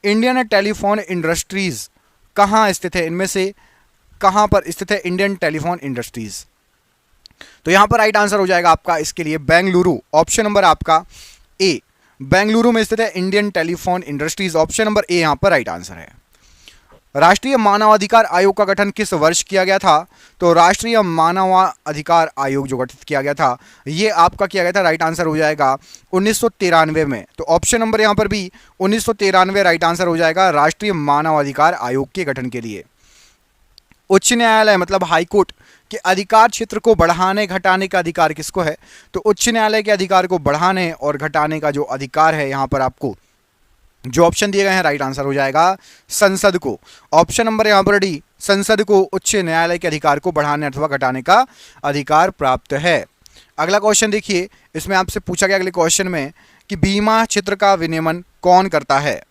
Indian telephone industries कहाँ स्थित है, इनमें से कहाँ पर स्थित है इंडियन टेलीफोन इंडस्ट्रीज? तो यहां पर राइट आंसर हो जाएगा आपका इसके लिए बेंगलुरु। ऑप्शन नंबर आपका ए, बेंगलुरु में स्थित है Indian telephone industries. Option number ए यहां पर राइट आंसर है। राष्ट्रीय मानवाधिकार आयोग का गठन किस वर्ष किया गया था? तो राष्ट्रीय मानवाधिकार आयोग जो गठित किया गया था ये आपका किया गया था, राइट आंसर हो जाएगा 1993 में। तो ऑप्शन नंबर यहां पर भी 1993 राइट आंसर हो जाएगा राष्ट्रीय मानवाधिकार आयोग के गठन के लिए। उच्च न्यायालय मतलब हाईकोर्ट के अधिकार क्षेत्र को बढ़ाने घटाने का अधिकार किसको है? तो उच्च न्यायालय के अधिकार को बढ़ाने और घटाने का जो अधिकार है यहां पर आपको जो ऑप्शन दिए गए हैं राइट आंसर हो जाएगा संसद को। ऑप्शन नंबर यहां पर डी, संसद को उच्च न्यायालय के अधिकार को बढ़ाने अथवा घटाने का अधिकार प्राप्त है। अगला क्वेश्चन देखिए, इसमें आपसे पूछा गया अगले क्वेश्चन में कि बीमा क्षेत्र का विनियमन कौन करता है?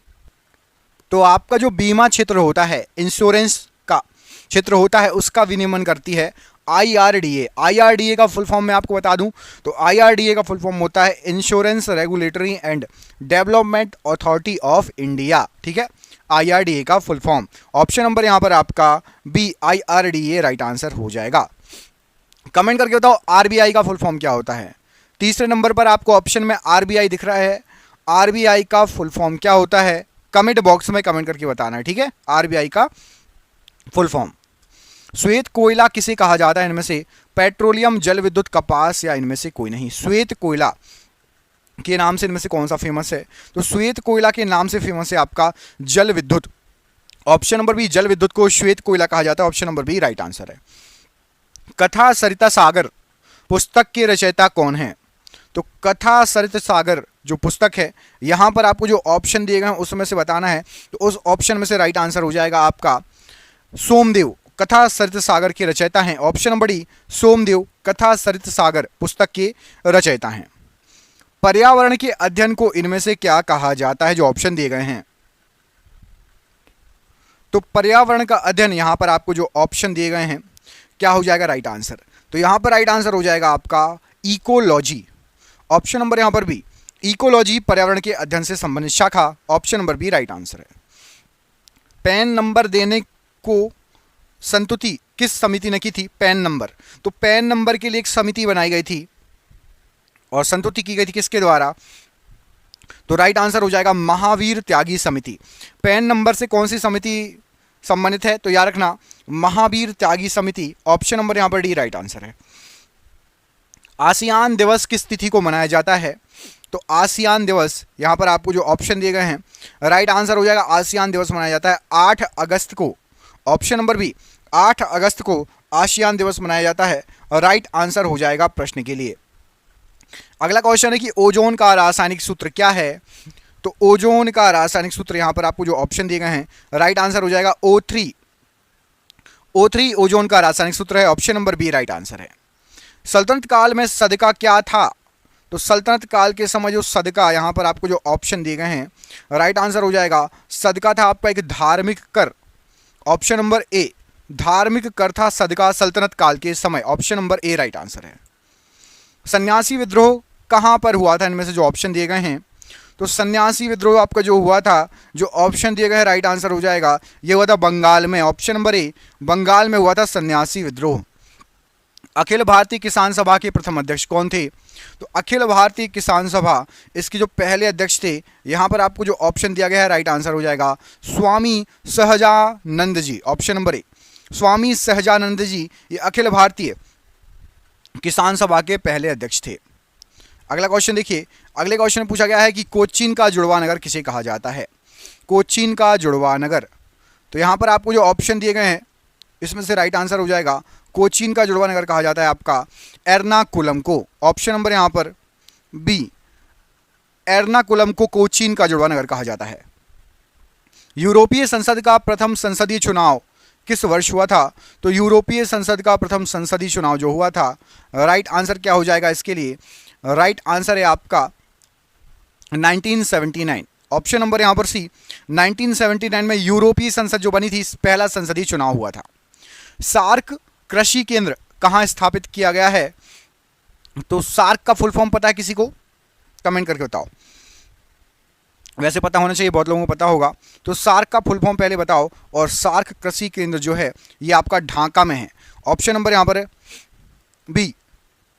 तो आपका जो बीमा क्षेत्र होता है, इंश्योरेंस का क्षेत्र होता है, उसका विनियमन करती है IRDA। IRDA का फुल फॉर्म मैं आपको बता दूं तो IRDA का फुल फॉर्म होता है insurance regulatory and development authority of India. ठीक है, IRDA का फुल फॉर्म। ऑप्शन नंबर यहां पर आपका बी, IRDA राइट आंसर हो जाएगा। कमेंट करके बताओ RBI का फुल फॉर्म क्या होता है। तीसरे नंबर पर आपको ऑप्शन में RBI दिख रहा है, RBI का फुल फॉर्म क्या होता है? कमेंट बॉक्स में कमेंट करके बताना है। ठीक है, RBI का फुल फॉर्म। श्वेत कोयला किसे कहा जाता है इनमें से? पेट्रोलियम, जल विद्युत, कपास या इनमें से कोई नहीं? श्वेत कोयला के नाम से इनमें से कौन सा फेमस है? तो श्वेत कोयला के नाम से फेमस है आपका जल विद्युत। ऑप्शन नंबर बी, जल विद्युत को श्वेत कोयला कहा जाता है। Option number B right answer है। कथा सरिता सागर पुस्तक के रचयिता कौन है? तो कथा सरिता सागर जो पुस्तक है यहां पर आपको जो ऑप्शन दिए गए हैं उसमें से बताना है। तो उस ऑप्शन में से राइट आंसर हो जाएगा आपका सोमदेव। कथा सरित सागर के रचयिता हैं। ऑप्शन नंबर डी, सोमदेव कथा सरित सागर पुस्तक के रचयिता हैं। पर्यावरण के अध्ययन को इनमें से क्या कहा जाता है? जो ऑप्शन दिए गए हैं, तो पर्यावरण का अध्ययन यहां पर आपको जो ऑप्शन दिए गए हैं क्या हो जाएगा राइट आंसर? तो यहां पर राइट आंसर हो जाएगा आपका इकोलॉजी। ऑप्शन नंबर यहां पर भी इकोलॉजी पर्यावरण के अध्ययन से संबंधित शाखा। Option number B right answer है। पैन नंबर देने को संतुति किस समिति ने की थी? पैन नंबर, तो पैन नंबर के लिए एक समिति बनाई गई थी और संतुति की गई थी किसके द्वारा? तो राइट आंसर हो जाएगा महावीर त्यागी समिति। पैन नंबर से कौन सी समिति संबंधित है? तो याद रखना महावीर त्यागी समिति। ऑप्शन नंबर यहां पर डी राइट आंसर है। आसियान दिवस किस तिथि को मनाया जाता है? तो आसियान दिवस यहां पर आपको जो ऑप्शन दिए गए हैं राइट आंसर हो जाएगा आसियान दिवस मनाया जाता है 8 अगस्त को। ऑप्शन नंबर बी, 8 अगस्त को आसियान दिवस मनाया जाता है और राइट आंसर हो जाएगा प्रश्न के लिए। अगला क्वेश्चन है कि ओजोन का रासायनिक सूत्र क्या है? तो ओजोन का रासायनिक सूत्र यहां पर आपको जो ऑप्शन दिए गए हैं राइट आंसर हो जाएगा O3। O3 ओजोन का रासायनिक सूत्र है। Option number B right answer है। सल्तनत काल में सदका क्या था? तो सल्तनत काल के समय जो सदका यहां पर आपको जो ऑप्शन दिए गए हैं राइट आंसर हो जाएगा सदका था आपका एक धार्मिक कर। ऑप्शन नंबर ए, धार्मिक कर था सदका सल्तनत काल के समय। Option number A right answer है। सन्यासी विद्रोह कहां पर हुआ था? इनमें से जो ऑप्शन दिए गए हैं, तो सन्यासी विद्रोह आपका जो हुआ था, जो ऑप्शन दिए गए हैं राइट आंसर हो जाएगा ये हुआ था बंगाल में। ऑप्शन नंबर ए, बंगाल में हुआ था सन्यासी विद्रोह। अखिल भारतीय किसान सभा के प्रथम अध्यक्ष कौन थे? तो अखिल भारतीय किसान सभा इसके जो पहले अध्यक्ष थे यहां पर आपको जो ऑप्शन दिया गया है राइट आंसर हो जाएगा स्वामी सहजानंद जी। ऑप्शन नंबर ए, स्वामी सहजानंद जी ये अखिल भारतीय किसान सभा के पहले अध्यक्ष थे। अगला क्वेश्चन देखिए, अगले क्वेश्चन में पूछा गया है कि कोचीन का जुड़वा नगर किसे कहा जाता है? कोचीन का जुड़वा नगर, तो यहां पर आपको जो ऑप्शन दिए गए हैं इसमें से राइट आंसर हो जाएगा कोचीन का जुड़वा नगर कहा जाता है आपका एर्नाकुलम को। ऑप्शन नंबर यहां पर बी, एर्नाकुलम को कोचीन का जुड़वा नगर कहा जाता है। यूरोपीय संसद का प्रथम संसदीय चुनाव किस वर्ष हुआ था? तो यूरोपीय संसद का प्रथम संसदीय चुनाव जो हुआ था राइट आंसर क्या हो जाएगा इसके लिए? राइट आंसर है आपका 1979। ऑप्शन नंबर यहां पर सी, 1979 में यूरोपीय संसद जो बनी थी पहला संसदीय चुनाव हुआ था। सार्क कृषि केंद्र कहां स्थापित किया गया है? तो सार्क का फुल फॉर्म पता है किसी को? कमेंट करके बताओ। वैसे पता होना चाहिए, बहुत लोगों को पता होगा। तो सार्क का फुल फॉर्म पहले बताओ। और सार्क कृषि केंद्र जो है ये आपका ढाका में है। ऑप्शन नंबर यहाँ पर है बी,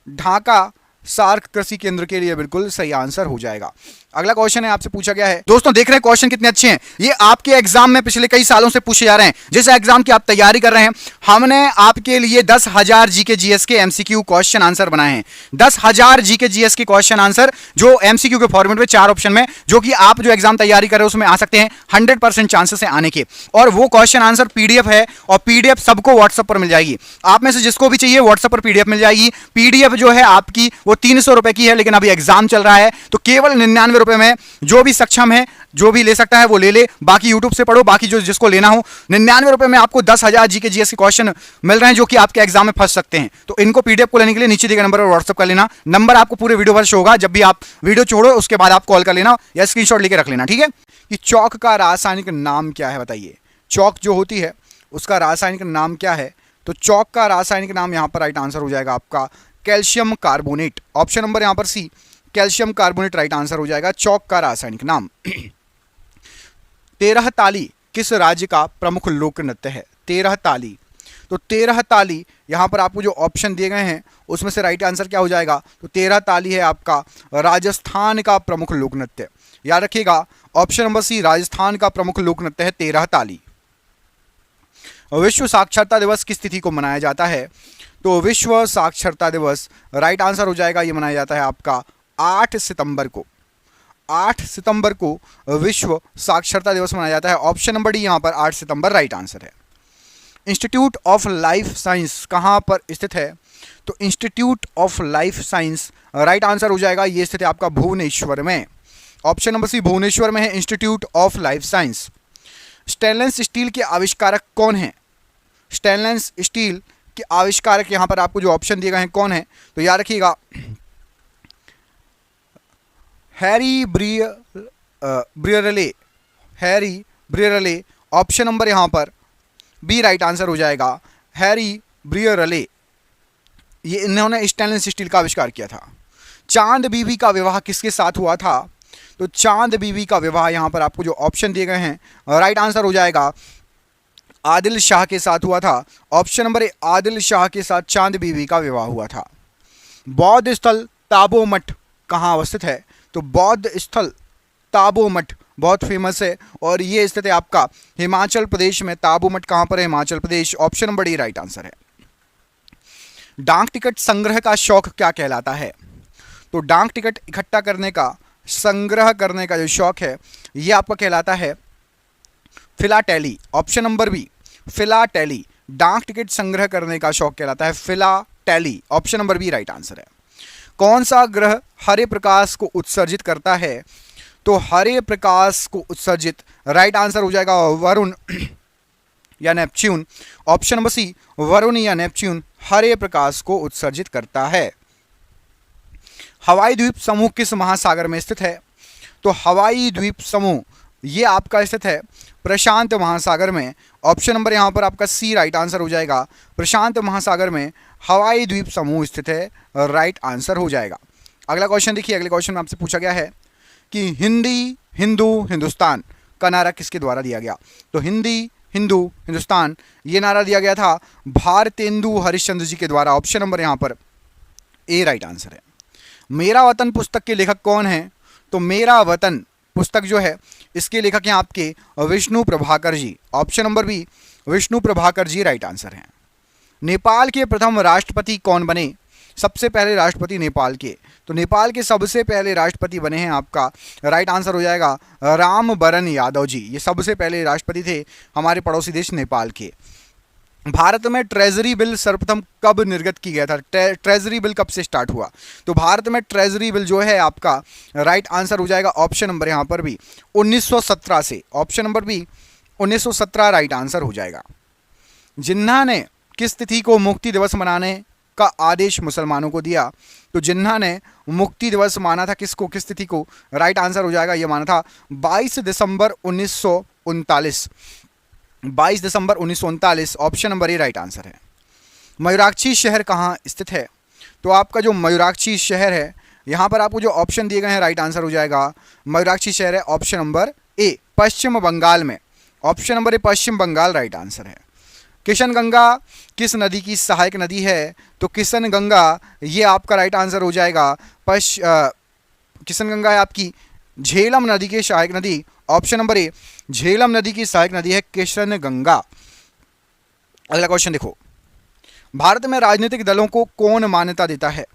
ढाका सार्क कृषि केंद्र के लिए बिल्कुल सही आंसर हो जाएगा। अगला क्वेश्चन है, आपसे पूछा गया है, दोस्तों देख रहे हैं क्वेश्चन कितने अच्छे हैं, ये आपके एग्जाम में पिछले कई सालों से पूछे जा रहे हैं। जिस एग्जाम की आप तैयारी कर रहे हैं, हमने आपके लिए 10,000 जीके जीएस के एमसीक्यू क्वेश्चन आंसर बनाए हैं। 10,000 जीके जीएस के क्वेश्चन आंसर जो एमसीक्यू के फॉर्मेट में 4 ऑप्शन में, जो कि आप जो एग्जाम तैयारी कर रहे हो उसमें आ सकते हैं, 100% चांसेस है आने के। और वो क्वेश्चन आंसर पीडीएफ है, और पीडीएफ सबको व्हाट्सएप पर मिल जाएगी। आप में से जिसको भी चाहिए व्हाट्सएप पर पीडीएफ मिल जाएगी। पीडीएफ जो है आपकी वो 300 रुपए की है, लेकिन अभी एग्जाम चल रहा है तो केवल 99 रुपए में जो भी सक्षम है, जो भी ले सकता है वो ले ले, बाकी यूट्यूब से पढ़ो, बाकी जो जिसको लेना हो 99 रुपए में आपको 10,000 जीके जीएस के क्वेश्चन मिल रहे हैं, जो कि आपके एग्जाम में फंस सकते हैं। तो इनको पीडीएफ को लेने के लिए नीचे दिए गए नंबर पर व्हाट्सएप कर लेना। नंबर आपको पूरे वीडियो पर शो होगा, जब भी आप वीडियो छोड़ो उसके बाद आप कॉल कर लेना या स्क्रीनशॉट लेके रख लेना, ठीक है। कि चौक का रासायनिक नाम क्या है, बताइए। चौक जो होती है उसका रासायनिक नाम क्या है? तो चौक का रासायनिक नाम यहां पर राइट आंसर हो जाएगा आपका कैल्शियम कार्बोनेट। ऑप्शन नंबर यहां पर सी, कैल्शियम कार्बोनेट राइट आंसर हो जाएगा चौक का रासायनिक नाम। 13 ताली किस राज्य का प्रमुख लोक नृत्य है? 13 ताली, तो 13 ताली यहां पर आपको जो ऑप्शन दिए गए हैं उसमें से राइट आंसर क्या हो जाएगा? तो 13 ताली है आपका राजस्थान का प्रमुख लोक नृत्य। याद रखिएगा, ऑप्शन नंबर सी, राजस्थान का प्रमुख लोक नृत्य है 13 ताली। विश्व साक्षरता दिवस किस तिथि को मनाया जाता है? तो विश्व साक्षरता दिवस राइट आंसर हो जाएगा, ये मनाया जाता है आपका 8 सितंबर को। 8 सितंबर को विश्व साक्षरता दिवस मनाया जाता है। ऑप्शन नंबर डी यहां पर 8 सितंबर राइट आंसर है। इंस्टीट्यूट ऑफ लाइफ साइंस कहां पर स्थित है? तो institute of life science right answer हो जाएगा, ये स्थित है आपका भुवनेश्वर में। ऑप्शन नंबर सी, भुवनेश्वर में है institute of life science. Stainless steel के आविष्कारक कौन है? स्टेनलेस स्टील के आविष्कारक यहां पर आपको जो ऑप्शन दिए गए हैं कौन है? तो याद रखिएगा, हैरी ब्रियरले, हैरी ब्रियरले। ऑप्शन नंबर यहां पर बी राइट आंसर हो जाएगा, हैरी ब्रियरले। ये इन्होंने स्टेनलेस स्टील का आविष्कार किया था। चांद बीबी का विवाह किसके साथ हुआ था? तो चांद बीबी का विवाह यहां पर आपको जो ऑप्शन दिए गए हैं राइट आंसर हो जाएगा आदिल शाह के साथ हुआ था। ऑप्शन नंबर ए, आदिल शाह के साथ चांद बीबी का विवाह हुआ था। बौद्ध स्थल ताबो मठ कहाँ अवस्थित है? तो बौद्ध स्थल ताबो मठ बहुत फेमस है और ये स्थित है आपका हिमाचल प्रदेश में। ताबो मठ कहाँ पर है? Himachal Pradesh. Option number D right answer है। डाक टिकट संग्रह का शौक क्या कहलाता है? तो डाक टिकट इकट्ठा करने का, संग्रह करने का जो शौक है ये आपका कहलाता है philately. Option number B, philately. डाक टिकट संग्रह करने का शौक कहलाता है philately. Option number B right answer है। कौन सा ग्रह हरे प्रकाश को उत्सर्जित करता है? तो हरे प्रकाश को उत्सर्जित राइट आंसर हो जाएगा वरुण या Neptune. Option number C, Varun या नेपच्यून हरे प्रकाश को उत्सर्जित करता है। हवाई द्वीप समूह किस महासागर में स्थित है? तो हवाई द्वीप समूह ये आपका स्थित है प्रशांत महासागर में। ऑप्शन नंबर यहां पर आपका सी राइट आंसर हो जाएगा, प्रशांत महासागर में हवाई द्वीप समूह स्थित है, राइट आंसर हो जाएगा। अगला क्वेश्चन देखिए, अगले क्वेश्चन में आपसे पूछा गया है कि हिंदी हिंदू हिंदुस्तान का नारा किसके द्वारा दिया गया? तो हिंदी हिंदू हिंदुस्तान ये नारा दिया गया था भारतेंदु हरिश्चंद्र जी के द्वारा। ऑप्शन नंबर यहां पर ए राइट आंसर है। मेरा वतन पुस्तक के लेखक कौन है? तो मेरा वतन पुस्तक जो है इसके लेखक हैं आपके Vishnu Prabhakar ji. Option number B, Vishnu Prabhakar ji right answer हैं। नेपाल के प्रथम राष्ट्रपति कौन बने? सबसे पहले राष्ट्रपति नेपाल के, तो नेपाल के सबसे पहले राष्ट्रपति बने हैं आपका राइट आंसर हो जाएगा रामवरण यादव जी। ये सबसे पहले राष्ट्रपति थे हमारे पड़ोसी देश नेपाल के। भारत में ट्रेजरी बिल सर्वप्रथम कब निर्गत की गया था? ट्रेजरी बिल कब से स्टार्ट हुआ? तो भारत में ट्रेजरी बिल जो है आपका राइट आंसर हो जाएगा ऑप्शन नंबर यहां पर भी 1917 से। Option number B 1917 right answer हो जाएगा। जिन्ना ने किस तिथि को मुक्ति दिवस मनाने का आदेश मुसलमानों को दिया? तो जिन्ना ने मुक्ति दिवस माना था किसको, किस तिथि को? राइट आंसर हो जाएगा, ये माना था 22 दिसंबर 1939। 22 दिसंबर 1939 option number A right answer है। मयूराक्षी शहर कहाँ स्थित है? तो आपका जो मयूराक्षी शहर है यहाँ पर आपको जो ऑप्शन दिए गए हैं राइट आंसर हो जाएगा मयूराक्षी शहर है option number A, Paschim Bengal में। Option number A Paschim Bengal right answer है। किशन गंगा किस नदी की सहायक नदी है? तो किशन गंगा ये आपका राइट आंसर हो जाएगा किशन गंगा है आपकी झेलम नदी की सहायक नदी। ऑप्शन नंबर ए झेलम नदी की सहायक नदी है किशन गंगा। अगला क्वेश्चन देखो, भारत में राजनीतिक दलों को कौन मान्यता देता है?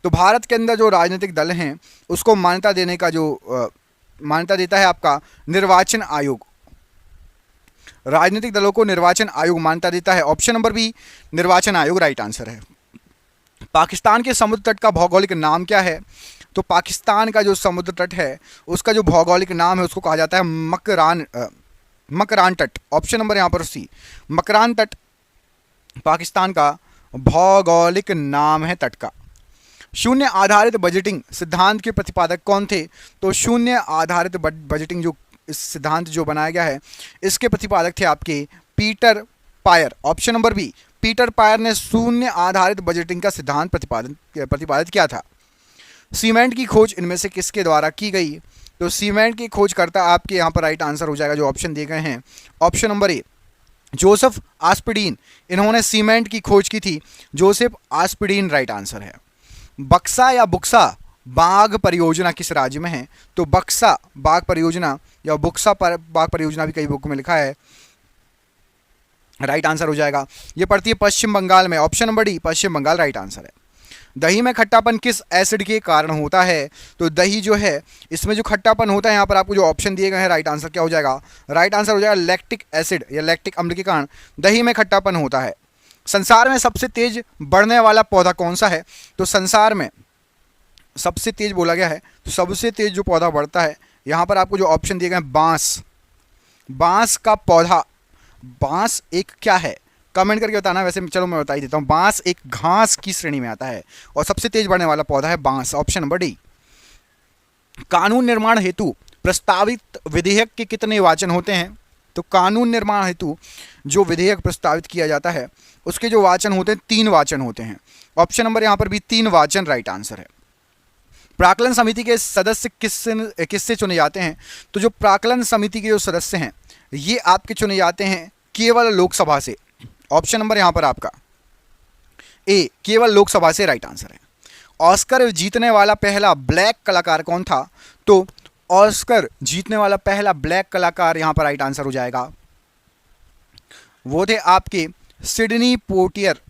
तो भारत के अंदर जो राजनीतिक दल हैं उसको मान्यता देने का जो मान्यता देता है आपका निर्वाचन आयोग। राजनीतिक दलों को निर्वाचन आयोग मान्यता देता है। ऑप्शन नंबर बी निर्वाचन आयोग राइट आंसर है। पाकिस्तान के समुद्र तट का भौगोलिक नाम क्या है? तो पाकिस्तान का जो समुद्र तट है उसका जो भौगोलिक नाम है उसको कहा जाता है मकरान तट। ऑप्शन नंबर यहाँ पर सी मकरान तट पाकिस्तान का भौगोलिक नाम है तट का। शून्य आधारित बजटिंग सिद्धांत के प्रतिपादक कौन थे? तो शून्य आधारित बजटिंग जो इस सिद्धांत जो बनाया गया है इसके प्रतिपादक थे आपके Peter Pyhrr. Option number B Peter Pyhrr ने शून्य आधारित बजटिंग का सिद्धांत प्रतिपादित किया था। सीमेंट की खोज इनमें से किसके द्वारा की गई? तो सीमेंट की खोज करता आपके यहाँ पर राइट आंसर हो जाएगा जो ऑप्शन दिए गए हैं। ऑप्शन नंबर ए जोसेफ आस्पिडीन, इन्होंने सीमेंट की खोज की थी। जोसेफ आस्पिडीन राइट आंसर है। बक्सा या बुक्सा बाघ परियोजना किस राज्य में है? तो बक्सा बाघ परियोजना या बुक्सा बाघ परियोजना भी कई बुक में लिखा है, राइट आंसर हो जाएगा। ये पड़ती है पश्चिम बंगाल में। ऑप्शन नंबर डी पश्चिम बंगाल राइट आंसर है। दही में खट्टापन किस एसिड के कारण होता है? तो दही जो है इसमें जो खट्टापन होता है यहाँ पर आपको जो ऑप्शन दिए गए हैं राइट आंसर क्या हो जाएगा? राइट आंसर हो जाएगा लैक्टिक एसिड या लैक्टिक अम्ल के कारण दही में खट्टापन होता है। संसार में सबसे तेज बढ़ने वाला पौधा कौन सा है? तो संसार में सबसे तेज बोला गया है तो सबसे तेज जो पौधा बढ़ता है यहाँ पर आपको जो ऑप्शन दिए गए हैं बांस। बांस का पौधा, बांस एक क्या है कमेंट करके बताना। वैसे चलो मैं बता ही देता हूँ, बांस एक घास की श्रेणी में आता है और सबसे तेज बढ़ने वाला पौधा है बांस। Option number D. कानून निर्माण हेतु प्रस्तावित विधेयक के कितने वाचन होते हैं? तो कानून निर्माण हेतु जो विधेयक प्रस्तावित किया जाता है उसके जो वाचन होते हैं 3 वाचन होते हैं। ऑप्शन नंबर यहाँ पर भी 3 वाचन राइट आंसर है। प्राक्कलन समिति के सदस्य किससे चुने जाते हैं? तो जो प्राक्कलन समिति के जो सदस्य हैं ये आपके चुने जाते हैं केवल लोकसभा से। ऑप्शन नंबर यहाँ पर आपका ए केवल लोकसभा से राइट आंसर है। ऑस्कर जीतने वाला पहला ब्लैक कलाकार कौन था? तो ऑस्कर जीतने वाला पहला ब्लैक कलाकार यहाँ पर राइट आंसर हो जाएगा वो थे आपके सिडनी पोटियर।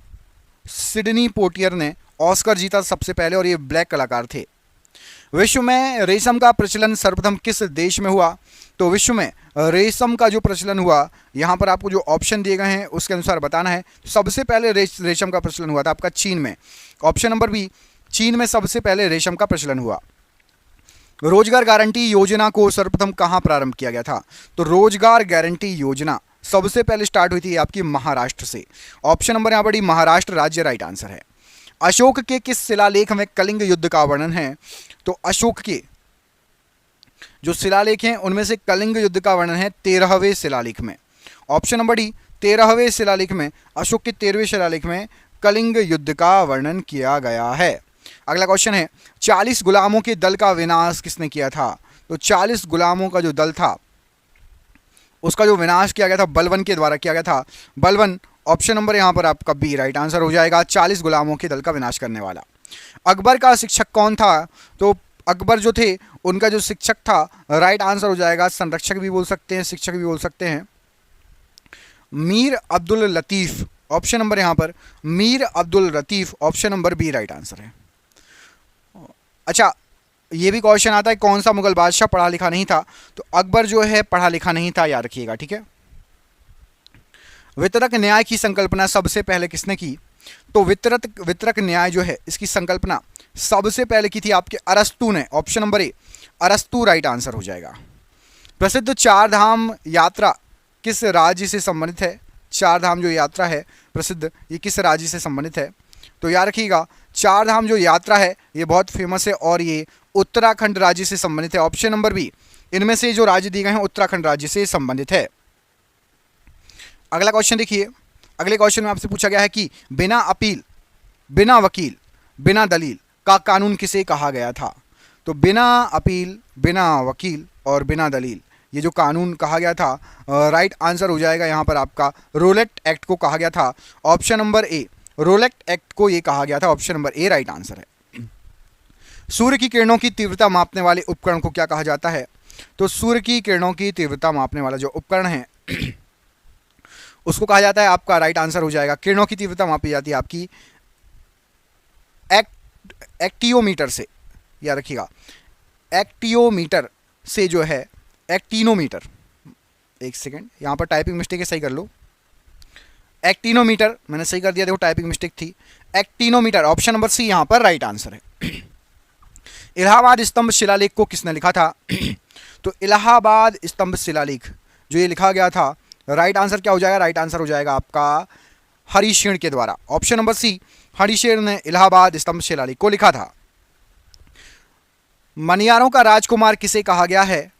सिडनी पोटियर ने ऑस्कर जीता सबसे पहले और ये ब्लैक कलाकार थे। विश्व में रेशम का प्रचलन सर्वप्रथम किस देश में हुआ? तो विश्व में रेशम का जो प्रचलन हुआ यहाँ पर आपको जो ऑप्शन दिए गए हैं उसके अनुसार बताना है। सबसे पहले रेशम का प्रचलन हुआ था आपका चीन में। ऑप्शन नंबर बी चीन में सबसे पहले रेशम का प्रचलन हुआ। रोजगार गारंटी योजना को सर्वप्रथम कहाँ प्रारंभ किया गया था? तो रोजगार गारंटी योजना सबसे पहले स्टार्ट हुई थी आपकी महाराष्ट्र से। ऑप्शन नंबर यहाँ पर डी महाराष्ट्र राज्य राइट आंसर है। अशोक के किस शिलालेख में कलिंग युद्ध का वर्णन है? तो अशोक के जो शिलालेख हैं उनमें से कलिंग युद्ध का वर्णन है 13वें शिलालेख में। ऑप्शन नंबर डी 13वें शिलालेख में, अशोक के 13वें शिलालेख में कलिंग युद्ध का वर्णन किया गया है। अगला क्वेश्चन है 40 गुलामों के दल का विनाश किसने किया था? तो 40 गुलामों का जो दल था उसका जो विनाश किया गया था बलबन के द्वारा किया गया था। बलबन ऑप्शन नंबर यहाँ पर आपका बी राइट आंसर हो जाएगा, 40 गुलामों के दल का विनाश करने वाला। अकबर का शिक्षक कौन था? तो अकबर जो थे उनका जो शिक्षक था राइट आंसर हो जाएगा, संरक्षक भी बोल सकते हैं शिक्षक भी बोल सकते हैं, मीर अब्दुल लतीफ़। ऑप्शन नंबर यहाँ पर Mir Abdul Latif option number B right answer है। अच्छा ये भी क्वेश्चन आता है कौन सा मुगल बादशाह पढ़ा लिखा नहीं था? तो अकबर जो है पढ़ा लिखा नहीं था, याद रखिएगा ठीक है। वितरक न्याय की संकल्पना सबसे पहले किसने की? तो वितरक न्याय जो है इसकी संकल्पना सबसे पहले की थी आपके अरस्तु ने। ऑप्शन नंबर ए अरस्तु राइट आंसर हो जाएगा। प्रसिद्ध चार धाम यात्रा किस राज्य से संबंधित है? चार धाम जो यात्रा है प्रसिद्ध ये किस राज्य से संबंधित है? तो याद रखिएगा चार धाम जो यात्रा है ये बहुत फेमस है और ये उत्तराखंड राज्य से संबंधित है। ऑप्शन नंबर बी इनमें से जो राज्य दिए गए हैं उत्तराखंड राज्य से संबंधित है। अगला क्वेश्चन देखिए, अगले क्वेश्चन में आपसे पूछा गया है कि बिना अपील, बिना वकील, बिना दलील का कानून किसे कहा गया था? तो बिना अपील, बिना वकील और बिना दलील, ये जो कानून कहा गया था, राइट आंसर हो जाएगा यहाँ पर आपका रोलेट एक्ट को कहा गया था। Option number A, Rowlatt Act को ये कहा गया था। Option number A right answer है। सूर्य की किरणों की तीव्रता मापने वाले उपकरण को क्या कहा जाता है? तो सूर्य की किरणों की तीव्रता मापने वाला जो उपकरण है उसको कहा जाता है, आपका राइट आंसर हो जाएगा, किरणों की तीव्रता मापी जाती है आपकी एक्टियोमीटर से, याद रखिएगा, एक्टियोमीटर से जो है, एक्टिनोमीटर, एक सेकेंड यहाँ पर टाइपिंग मिस्टेक है, सही कर लो, एक्टिनोमीटर मैंने सही कर दिया, देखो टाइपिंग मिस्टेक थी, एक्टिनोमीटर, ऑप्शन नंबर सी यहाँ पर राइट आंसर है। इलाहाबाद स्तंभ शिलालेख को किसने लिखा था? तो इलाहाबाद स्तंभ शिलालेख जो ये लिखा गया था, राइट आंसर क्या हो जाएगा? राइट आंसर हो जाएगा आपका हरिशेन के द्वारा। ऑप्शन नंबर सी, हरिशेन ने इलाहाबाद स्तंभ शिलालेख को लिखा था। मनियारों का राजकुमार किसे कहा गया है?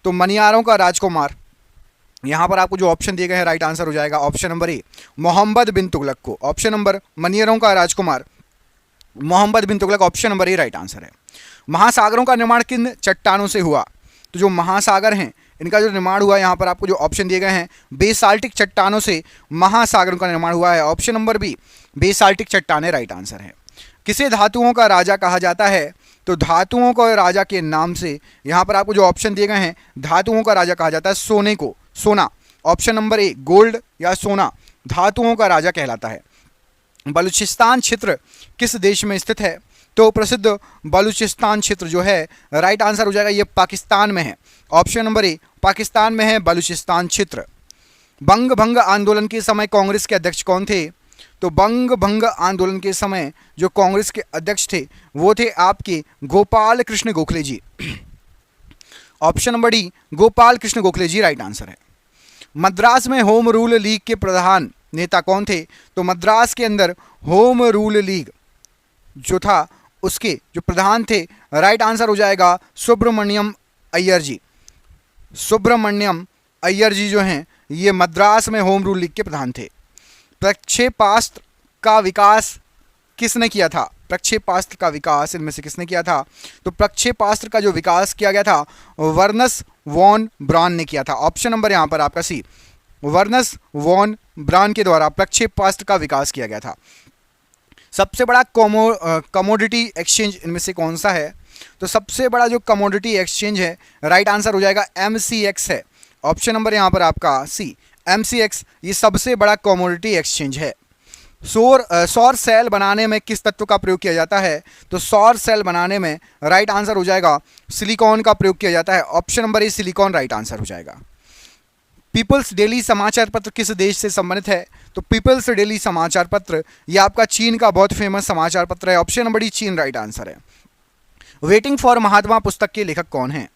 तो मनियारों का राजकुमार, यहां पर आपको जो ऑप्शन दिए गए हैं, राइट आंसर हो जाएगा option number A, Muhammad bin Tughlaq को। ऑप्शन नंबर, मनियारों का राजकुमार Muhammad bin Tughlaq, option number A right answer है। महासागरों का निर्माण किन चट्टानों से हुआ? तो जो महासागर हैं इनका जो निर्माण हुआ, यहाँ पर आपको जो ऑप्शन दिए गए हैं, बेसाल्टिक चट्टानों से महासागरों का निर्माण हुआ है। ऑप्शन नंबर बी, बेसाल्टिक चट्टानें राइट आंसर है। किसे धातुओं का राजा कहा जाता है? तो धातुओं को राजा के नाम से, यहाँ पर आपको जो ऑप्शन दिए गए हैं, धातुओं का राजा कहा जाता है सोने को, सोना। ऑप्शन नंबर ए, गोल्ड या सोना धातुओं का राजा कहलाता है। बलूचिस्तान क्षेत्र किस देश में स्थित है? तो प्रसिद्ध बलूचिस्तान क्षेत्र जो है, राइट आंसर हो जाएगा, ये पाकिस्तान में है। ऑप्शन नंबर ए, पाकिस्तान में है बलूचिस्तान क्षेत्र। बंग भंग आंदोलन के समय कांग्रेस के अध्यक्ष कौन थे? तो बंग भंग आंदोलन के समय जो कांग्रेस के अध्यक्ष थे वो थे आपके Gopal Krishna Gokhale ji. Option number D, Gopal Krishna Gokhale ji right answer है। मद्रास में होम रूल लीग के प्रधान नेता कौन थे? तो मद्रास के अंदर होम रूल लीग जो था उसके जो प्रधान थे, राइट आंसर हो जाएगा सुब्रमण्यम अय्यर जी। सुब्रमण्यम अय्यर जी जो हैं ये मद्रास में होम रूल लीग के प्रधान थे। प्रक्षेपास्त्र का विकास किसने किया था? प्रक्षेपास्त्र का विकास इनमें से किसने किया था? तो प्रक्षेपास्त्र का जो विकास किया गया था वर्नस वॉन ब्राउन ने किया था। ऑप्शन नंबर यहाँ पर आपका सी, वर्नस वॉन ब्राउन के द्वारा प्रक्षेपास्त्र का विकास किया गया था। सबसे बड़ा कमोडिटी एक्सचेंज इनमें से कौन सा है? तो सबसे बड़ा जो कमोडिटी एक्सचेंज है, राइट आंसर हो जाएगा MCX है। ऑप्शन नंबर यहाँ पर आपका सी, MCX ये सबसे बड़ा कमोडिटी एक्सचेंज है। सौर सेल बनाने में किस तत्व का प्रयोग किया जाता है? तो सौर सेल बनाने में राइट आंसर हो जाएगा सिलिकॉन का प्रयोग किया जाता है। ऑप्शन नंबर ए, सिलिकॉन राइट आंसर हो जाएगा। पीपल्स डेली समाचार पत्र किस देश से संबंधित है? तो पीपल्स डेली समाचार पत्र ये आपका चीन का बहुत फेमस समाचार पत्र है। ऑप्शन नंबर डी, चीन राइट आंसर है। वेटिंग फॉर महात्मा पुस्तक के लेखक कौन है?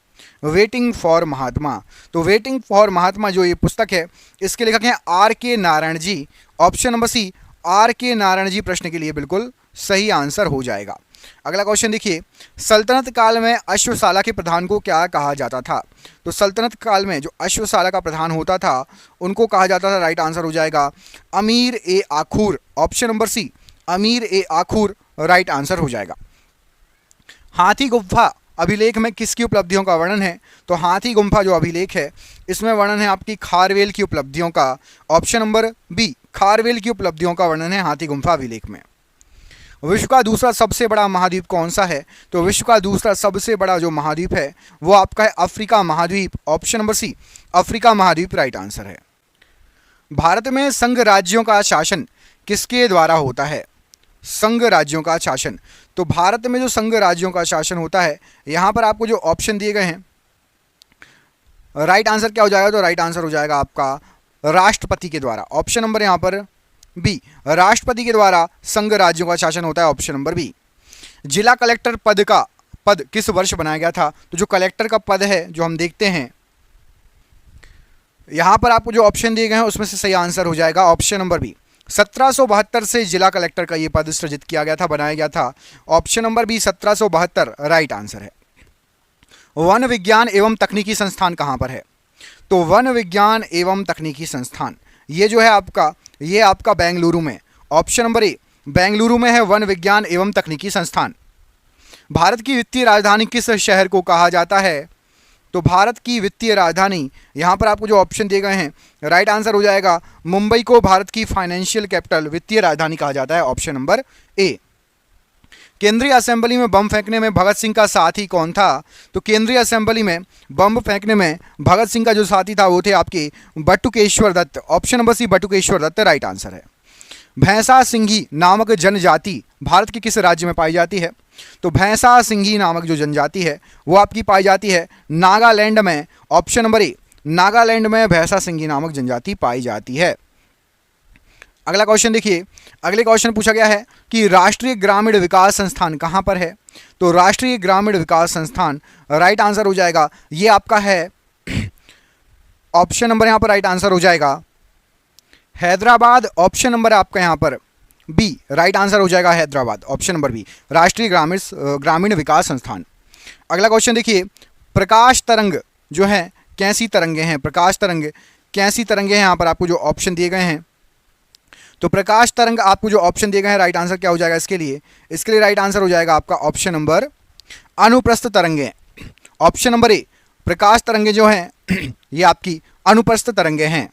वेटिंग फॉर महात्मा, तो वेटिंग फॉर महात्मा जो ये पुस्तक है इसके लेखक हैं RK Narayan ji. Option number C, RK Narayan ji प्रश्न के लिए बिल्कुल सही आंसर हो जाएगा। अगला क्वेश्चन देखिए, सल्तनत काल में अश्वशाला के प्रधान को क्या कहा जाता था? तो सल्तनत काल में जो अश्वशाला का प्रधान होता था उनको कहा जाता था, राइट आंसर हो जाएगा अमीर ए आखूर। ऑप्शन नंबर सी, अमीर ए आखूर राइट आंसर हो जाएगा। हाथी गुम्फा अभिलेख में किसकी उपलब्धियों का वर्णन है? तो हाथी गुम्फा जो अभिलेख है इसमें वर्णन है आपकी खारवेल की उपलब्धियों का। ऑप्शन नंबर बी, खारवेल की उपलब्धियों का वर्णन है हाथी गुम्फा अभिलेख में। विश्व का दूसरा सबसे बड़ा महाद्वीप कौन सा है? तो विश्व का दूसरा सबसे बड़ा जो महाद्वीप है वो आपका है अफ्रीका महाद्वीप। ऑप्शन नंबर सी, अफ्रीका महाद्वीप राइट आंसर है। भारत में संघ राज्यों का शासन किसके द्वारा होता है? संघ राज्यों का शासन, तो भारत में जो संघ राज्यों का शासन होता है, यहां पर आपको जो ऑप्शन दिए गए हैं, राइट आंसर क्या हो जाएगा? तो राइट आंसर हो जाएगा आपका राष्ट्रपति के द्वारा। ऑप्शन नंबर यहां पर बी, राष्ट्रपति के द्वारा संघ राज्यों का शासन होता है। Option number B. जिला कलेक्टर पद किस वर्ष बनाया गया था? तो जो कलेक्टर का पद है जो हम देखते हैं यहां पर आपको जो ऑप्शन दिए गए हैं उसमें से सही आंसर हो जाएगा ऑप्शन नंबर बी। 1772 से जिला कलेक्टर का ये पद सृजित किया गया था, बनाया गया था। Option number B 1772 right answer है। वन विज्ञान एवं तकनीकी संस्थान कहां पर है? तो वन विज्ञान एवं तकनीकी संस्थान ये जो है आपका, ये आपका बेंगलुरु में। ऑप्शन नंबर ए, बेंगलुरु में है वन विज्ञान एवं तकनीकी संस्थान। भारत की वित्तीय राजधानी किस शहर को कहा जाता है? तो भारत की वित्तीय राजधानी, यहाँ पर आपको जो ऑप्शन दिए गए हैं, राइट आंसर हो जाएगा मुंबई को भारत की फाइनेंशियल कैपिटल, वित्तीय राजधानी कहा जाता है, ऑप्शन नंबर ए। केंद्रीय असेंबली में बम फेंकने में भगत सिंह का साथी कौन था? तो केंद्रीय असेंबली में बम फेंकने में भगत सिंह का जो साथी था वो थे आपके Batukeshwar Dutt, option number C Batukeshwar Dutt right answer है। भैंसा सिंघी नामक जनजाति भारत के किस राज्य में पाई जाती है? तो भैंसा सिंघी नामक जो जनजाति है वो आपकी पाई जाती है नागालैंड में, ऑप्शन नंबर ए, नागालैंड में भैंसा सिंघी नामक जनजाति पाई जाती है। अगला क्वेश्चन देखिए, अगले क्वेश्चन पूछा गया है कि राष्ट्रीय ग्रामीण विकास संस्थान कहाँ पर है? तो राष्ट्रीय ग्रामीण विकास संस्थान राइट आंसर हो जाएगा, ये आपका है ऑप्शन नंबर यहाँ पर राइट आंसर हो जाएगा हैदराबाद, ऑप्शन नंबर आपका यहाँ पर बी राइट आंसर हो जाएगा हैदराबाद, ऑप्शन नंबर बी, राष्ट्रीय ग्रामीण विकास संस्थान। अगला क्वेश्चन देखिए, प्रकाश तरंग जो है कैसी तरंगे हैं? प्रकाश तरंग कैसी तरंगे हैं? यहाँ पर आपको जो ऑप्शन दिए गए हैं, तो प्रकाश तरंग आपको जो ऑप्शन दिए गए हैं राइट आंसर क्या हो जाएगा इसके लिए? इसके लिए राइट आंसर हो जाएगा आपका ऑप्शन नंबर अनुप्रस्थ तरंगे, ऑप्शन नंबर ए, प्रकाश तरंगे जो हैं ये आपकी अनुप्रस्थ तरंगे हैं।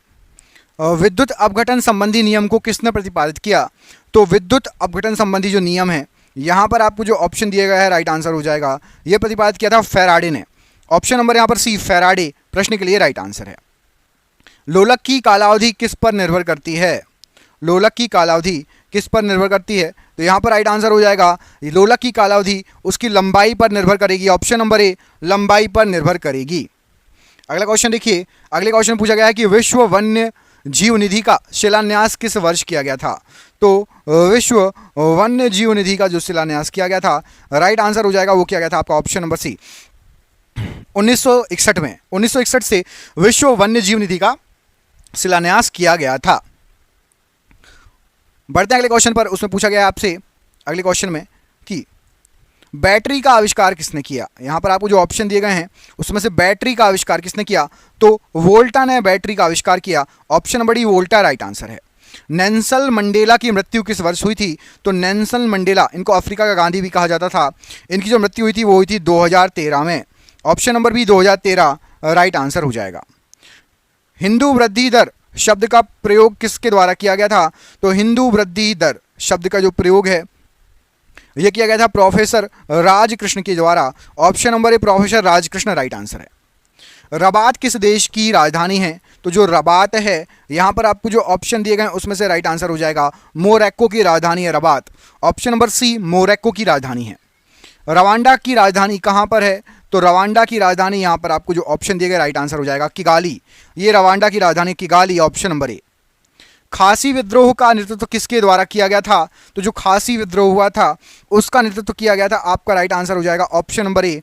विद्युत अपघटन संबंधी नियम को किसने प्रतिपादित किया? तो विद्युत अपघटन संबंधी जो नियम है यहाँ पर आपको जो ऑप्शन दिया गया है राइट आंसर हो जाएगा, ये प्रतिपादित किया था फैराडे ने, ऑप्शन नंबर यहाँ पर सी फैराडे प्रश्न के लिए राइट आंसर है। लोलक की कालावधि किस पर निर्भर करती है? लोलक की कालावधि किस पर निर्भर करती है? तो यहाँ पर राइट आंसर हो जाएगा लोलक की कालावधि उसकी लंबाई पर निर्भर करेगी, ऑप्शन नंबर ए, लंबाई पर निर्भर करेगी। अगला क्वेश्चन देखिए, अगले क्वेश्चन पूछा गया है कि विश्व वन्य जीव निधि का शिलान्यास किस वर्ष किया गया था? तो विश्व वन्य जीव निधि का जो शिलान्यास किया गया था राइट आंसर हो जाएगा वो किया गया था आपका ऑप्शन नंबर सी 1961 में, 1961 से विश्व वन्य जीव निधि का शिलान्यास किया गया था। बढ़ते हैं अगले क्वेश्चन पर, उसमें पूछा गया है आपसे अगले क्वेश्चन में कि बैटरी का आविष्कार किसने किया? यहाँ पर आपको जो ऑप्शन दिए गए हैं उसमें से बैटरी का आविष्कार किसने किया? तो वोल्टा ने बैटरी का आविष्कार किया, option number D Volta right answer है। नेल्सन मंडेला की मृत्यु किस वर्ष हुई थी? तो नेल्सन मंडेला, इनको अफ्रीका का गांधी भी कहा जाता था, इनकी जो मृत्यु हुई थी वो हुई थी 2013 में, option number B 2013 right answer हो जाएगा। हिंदू वृद्धि दर शब्द का प्रयोग किसके द्वारा किया गया था? तो हिंदू वृद्धि दर शब्द का जो प्रयोग है यह किया गया था प्रोफेसर राजकृष्ण के द्वारा, ऑप्शन नंबर ए प्रोफेसर राजकृष्ण राइट आंसर है। रबात किस देश की राजधानी है? तो जो रबात है यहाँ पर आपको जो ऑप्शन दिए गए हैं उसमें से राइट आंसर हो जाएगा मोरक्को की राजधानी है Rabat, option number C Morocco की राजधानी है। रवांडा की राजधानी कहाँ पर है? तो रवांडा की राजधानी यहाँ पर आपको जो ऑप्शन दिए गए राइट आंसर हो जाएगा किगाली, ये रवांडा की राजधानी किगाली, ऑप्शन नंबर ए। खासी विद्रोह का नेतृत्व किसके द्वारा किया गया था? तो जो खासी विद्रोह हुआ था उसका नेतृत्व किया गया था, आपका राइट आंसर हो जाएगा option number A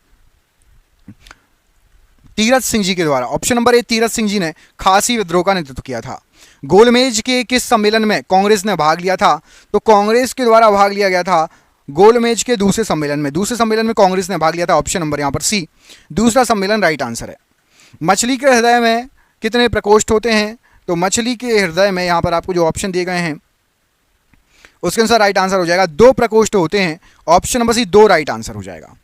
Tirath Singh ji के द्वारा, option number A Tirath Singh ji ने खासी विद्रोह का नेतृत्व किया था। गोलमेज के किस सम्मेलन में कांग्रेस ने भाग लिया था? तो कांग्रेस के द्वारा भाग लिया गया था गोलमेज के दूसरे सम्मेलन में, दूसरे सम्मेलन में कांग्रेस ने भाग लिया था, ऑप्शन नंबर यहाँ पर सी दूसरा सम्मेलन राइट आंसर है। मछली के हृदय में कितने प्रकोष्ठ होते हैं? तो मछली के हृदय में यहाँ पर आपको जो ऑप्शन दिए गए हैं उसके अनुसार राइट आंसर हो जाएगा 2 प्रकोष्ठ होते हैं, option number C 2 right answer हो जाएगा।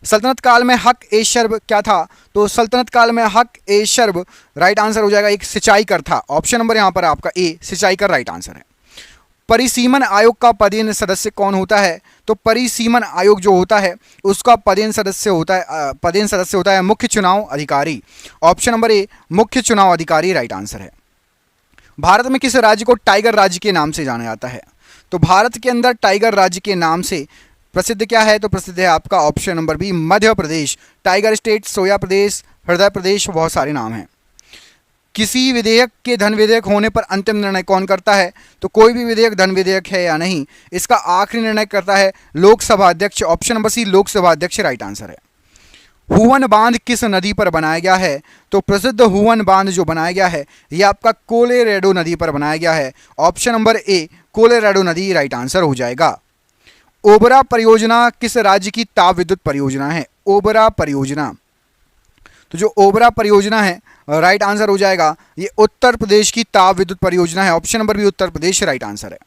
सल्तनत काल में हक ए शर्ब क्या था? तो सल्तनत काल में हक ए शर्ब राइट आंसर हो जाएगा एक सिंचाई कर था, ऑप्शन नंबर यहाँ पर आपका ए सिंचाई कर राइट आंसर है। परिसीमन आयोग का पदेन सदस्य कौन होता है? तो परिसीमन आयोग जो होता है उसका पदेन सदस्य होता है मुख्य चुनाव अधिकारी, ऑप्शन नंबर ए मुख्य चुनाव अधिकारी राइट आंसर है। भारत में किस राज्य को टाइगर राज्य के नाम से जाना जाता है? तो भारत के अंदर टाइगर राज्य के नाम से प्रसिद्ध क्या है? तो प्रसिद्ध है आपका option number B Madhya Pradesh, tiger state, सोया प्रदेश, हृदय प्रदेश, बहुत सारे नाम हैं। किसी विधेयक के धन विधेयक होने पर अंतिम निर्णय कौन करता है? तो कोई भी विधेयक धन विधेयक है या नहीं इसका आखिरी निर्णय करता है लोकसभा अध्यक्ष, ऑप्शन नंबर सी लोकसभा अध्यक्ष राइट आंसर है। हुवन बांध किस नदी पर बनाया गया है? तो प्रसिद्ध हुवन बांध जो बनाया गया है यह आपका कोलोराडो नदी पर बनाया गया है, ऑप्शन नंबर ए कोलोराडो नदी राइट आंसर हो जाएगा। ओबरा परियोजना किस राज्य की ताप विद्युत परियोजना है? ओबरा परियोजना, तो जो ओबरा परियोजना है राइट आंसर हो जाएगा ये उत्तर प्रदेश की ताप विद्युत परियोजना है, option number B Uttar Pradesh right answer है।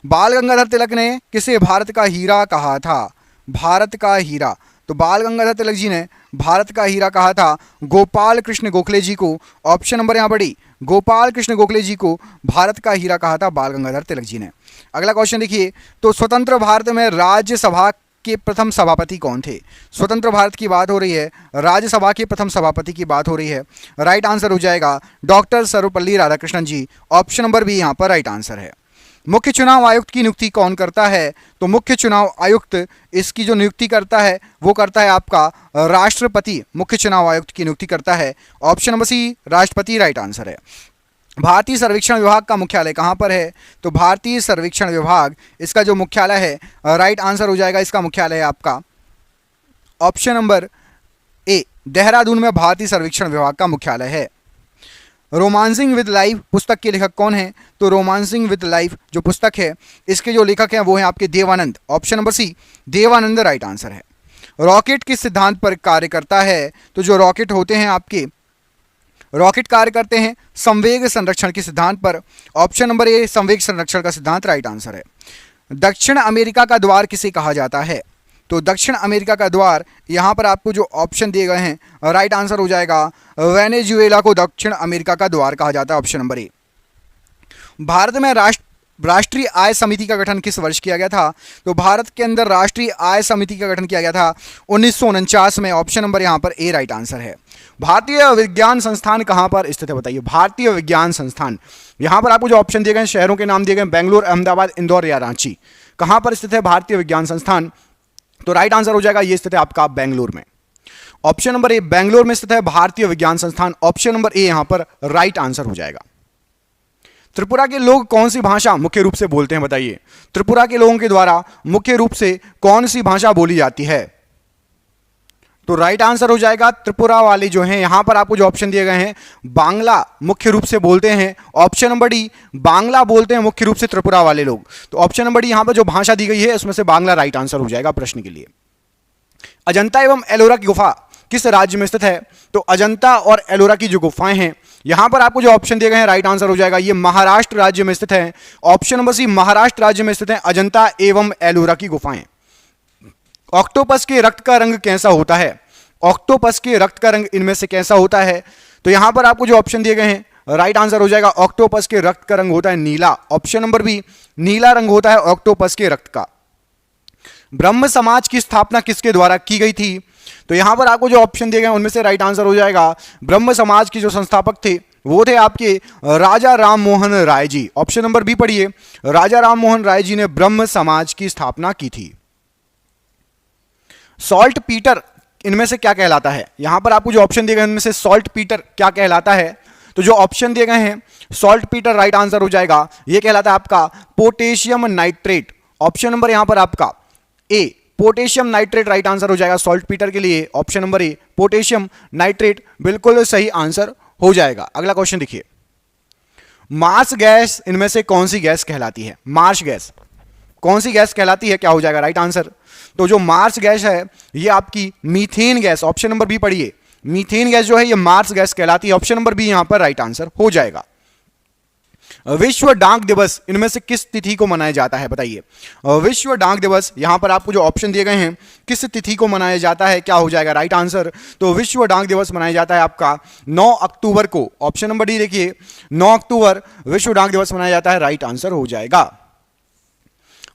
बाल गंगाधर तिलक ने किसे भारत का हीरा कहा था? भारत का हीरा? तो बाल गंगाधर तिलक जी ने भारत का हीरा कहा था गोपाल कृष्ण गोखले जी को। ऑप्शन नंबर यहाँ पर डी, गोपाल कृष्ण गोखले जी को भारत का हीरा कहा था बाल गंगाधर तिलक जी ने। अगला क्वेश्चन देखिए, तो स्वतंत्र भारत में राज्यसभा के प्रथम सभापति कौन थे? स्वतंत्र भारत की बात हो रही है, राज्यसभा के प्रथम सभापति की बात हो रही है। राइट आंसर हो जाएगा डॉक्टर सर्वपल्ली राधाकृष्णन जी। ऑप्शन नंबर बी यहाँ पर राइट आंसर है। मुख्य चुनाव आयुक्त की नियुक्ति कौन करता है? तो मुख्य चुनाव आयुक्त इसकी जो नियुक्ति करता है वो करता है आपका राष्ट्रपति। मुख्य चुनाव आयुक्त की नियुक्ति करता है। ऑप्शन नंबर सी राष्ट्रपति राइट आंसर है। भारतीय सर्वेक्षण विभाग का मुख्यालय कहाँ पर है? तो भारतीय सर्वेक्षण विभाग इसका जो मुख्यालय है, राइट आंसर हो जाएगा इसका मुख्यालय है आपका ऑप्शन नंबर ए, देहरादून में भारतीय सर्वेक्षण विभाग का मुख्यालय है। रोमांसिंग विद लाइफ पुस्तक के लेखक कौन है? तो रोमांसिंग विद लाइफ जो पुस्तक है इसके जो लेखक हैं वो हैं आपके Devanand. Option number C Devanand right answer है। रॉकेट किस सिद्धांत पर कार्य करता है? तो जो रॉकेट होते हैं आपके, रॉकेट कार्य करते हैं संवेग संरक्षण के सिद्धांत पर। ऑप्शन नंबर ए संवेग संरक्षण का सिद्धांत राइट आंसर है। दक्षिण अमेरिका का द्वार किसे कहा जाता है? तो दक्षिण अमेरिका का द्वार, यहाँ पर आपको जो ऑप्शन दिए गए हैं राइट आंसर हो जाएगा वेनेजुएला को दक्षिण अमेरिका का द्वार कहा जाता है। ऑप्शन नंबर ए। भारत में राष्ट्रीय आय समिति का गठन किस वर्ष किया गया था? तो भारत के अंदर राष्ट्रीय आय समिति का गठन किया गया था 1949 में। ऑप्शन नंबर यहाँ पर ए राइट आंसर है। भारतीय विज्ञान संस्थान कहाँ पर स्थित है बताइए? भारतीय विज्ञान संस्थान, यहाँ पर आपको जो ऑप्शन दिए गए शहरों के नाम दिए गए बेंगलुरु, अहमदाबाद, इंदौर या रांची। कहाँ पर स्थित है भारतीय विज्ञान संस्थान? तो राइट आंसर हो जाएगा ये स्थित है आपका बेंगलुरु में। ऑप्शन नंबर ए बेंगलुरु में स्थित है भारतीय विज्ञान संस्थान। ऑप्शन नंबर ए यहां पर राइट आंसर हो जाएगा। त्रिपुरा के लोग कौन सी भाषा मुख्य रूप से बोलते हैं बताइए? त्रिपुरा के लोगों के द्वारा मुख्य रूप से कौन सी भाषा बोली जाती है? तो राइट आंसर हो जाएगा त्रिपुरा वाले जो हैं, यहां पर आपको जो ऑप्शन दिए गए हैं बांग्ला मुख्य रूप से बोलते हैं। ऑप्शन नंबर डी बांग्ला बोलते हैं मुख्य रूप से त्रिपुरा वाले लोग। तो ऑप्शन नंबर डी यहां पर जो भाषा दी गई है उसमें से बांग्ला राइट आंसर हो जाएगा प्रश्न के लिए। अजंता एवं एलोरा की गुफा किस राज्य में स्थित है? तो अजंता और एलोरा की जो गुफाएं हैं यहां पर आपको जो ऑप्शन दिए गए हैं राइट आंसर हो जाएगा ये महाराष्ट्र राज्य में स्थित है। ऑप्शन नंबर सी महाराष्ट्र राज्य में स्थित है अजंता एवं एलोरा की गुफाएं। ऑक्टोपस के रक्त का रंग कैसा होता है? ऑक्टोपस के रक्त का रंग इनमें से कैसा होता है? तो यहां पर आपको जो ऑप्शन दिए गए हैं राइट आंसर हो जाएगा ऑक्टोपस के रक्त का रंग होता है नीला। ऑप्शन नंबर बी नीला रंग होता है ऑक्टोपस के रक्त का। ब्रह्म समाज की स्थापना किसके द्वारा की गई थी? तो यहां पर आपको जो ऑप्शन दिए गए उनमें से राइट आंसर हो जाएगा ब्रह्म समाज के जो संस्थापक थे वो थे आपके राजा Ram Mohan Rai ji. Option number B पढ़िए, राजा राम मोहन राय जी ने ब्रह्म समाज की स्थापना की थी। सॉल्ट पीटर इनमें से क्या कहलाता है? यहां पर आपको जो ऑप्शन दिए गए उनमें से सॉल्ट पीटर क्या कहलाता है? तो जो ऑप्शन दिए गए हैं सॉल्ट पीटर राइट आंसर हो जाएगा यह कहलाता है आपका पोटेशियम नाइट्रेट। ऑप्शन नंबर यहां पर आपका ए पोटेशियम नाइट्रेट राइट आंसर हो जाएगा सॉल्ट पीटर के लिए। ऑप्शन नंबर ए पोटेशियम नाइट्रेट बिल्कुल सही आंसर हो जाएगा। अगला क्वेश्चन देखिए, मार्स गैस इनमें से कौन सी गैस कहलाती है? मार्स गैस कौन सी गैस कहलाती है? क्या हो जाएगा राइट आंसर? तो जो मार्स गैस है ये आपकी methane gas, option number B पढ़िए, मीथेन गैस जो है ये मार्स गैस कहलाती है। ऑप्शन नंबर बी यहां पर राइट आंसर हो जाएगा। विश्व डाक दिवस इनमें से किस तिथि को मनाया जाता है बताइए? विश्व डाक दिवस यहां पर आपको जो ऑप्शन दिए गए हैं किस तिथि को मनाया जाता है? क्या हो जाएगा राइट आंसर? तो विश्व डाक दिवस मनाया जाता है आपका 9 अक्टूबर को। ऑप्शन नंबर डी देखिए 9 अक्टूबर विश्व डाक दिवस मनाया जाता है, राइट आंसर हो जाएगा।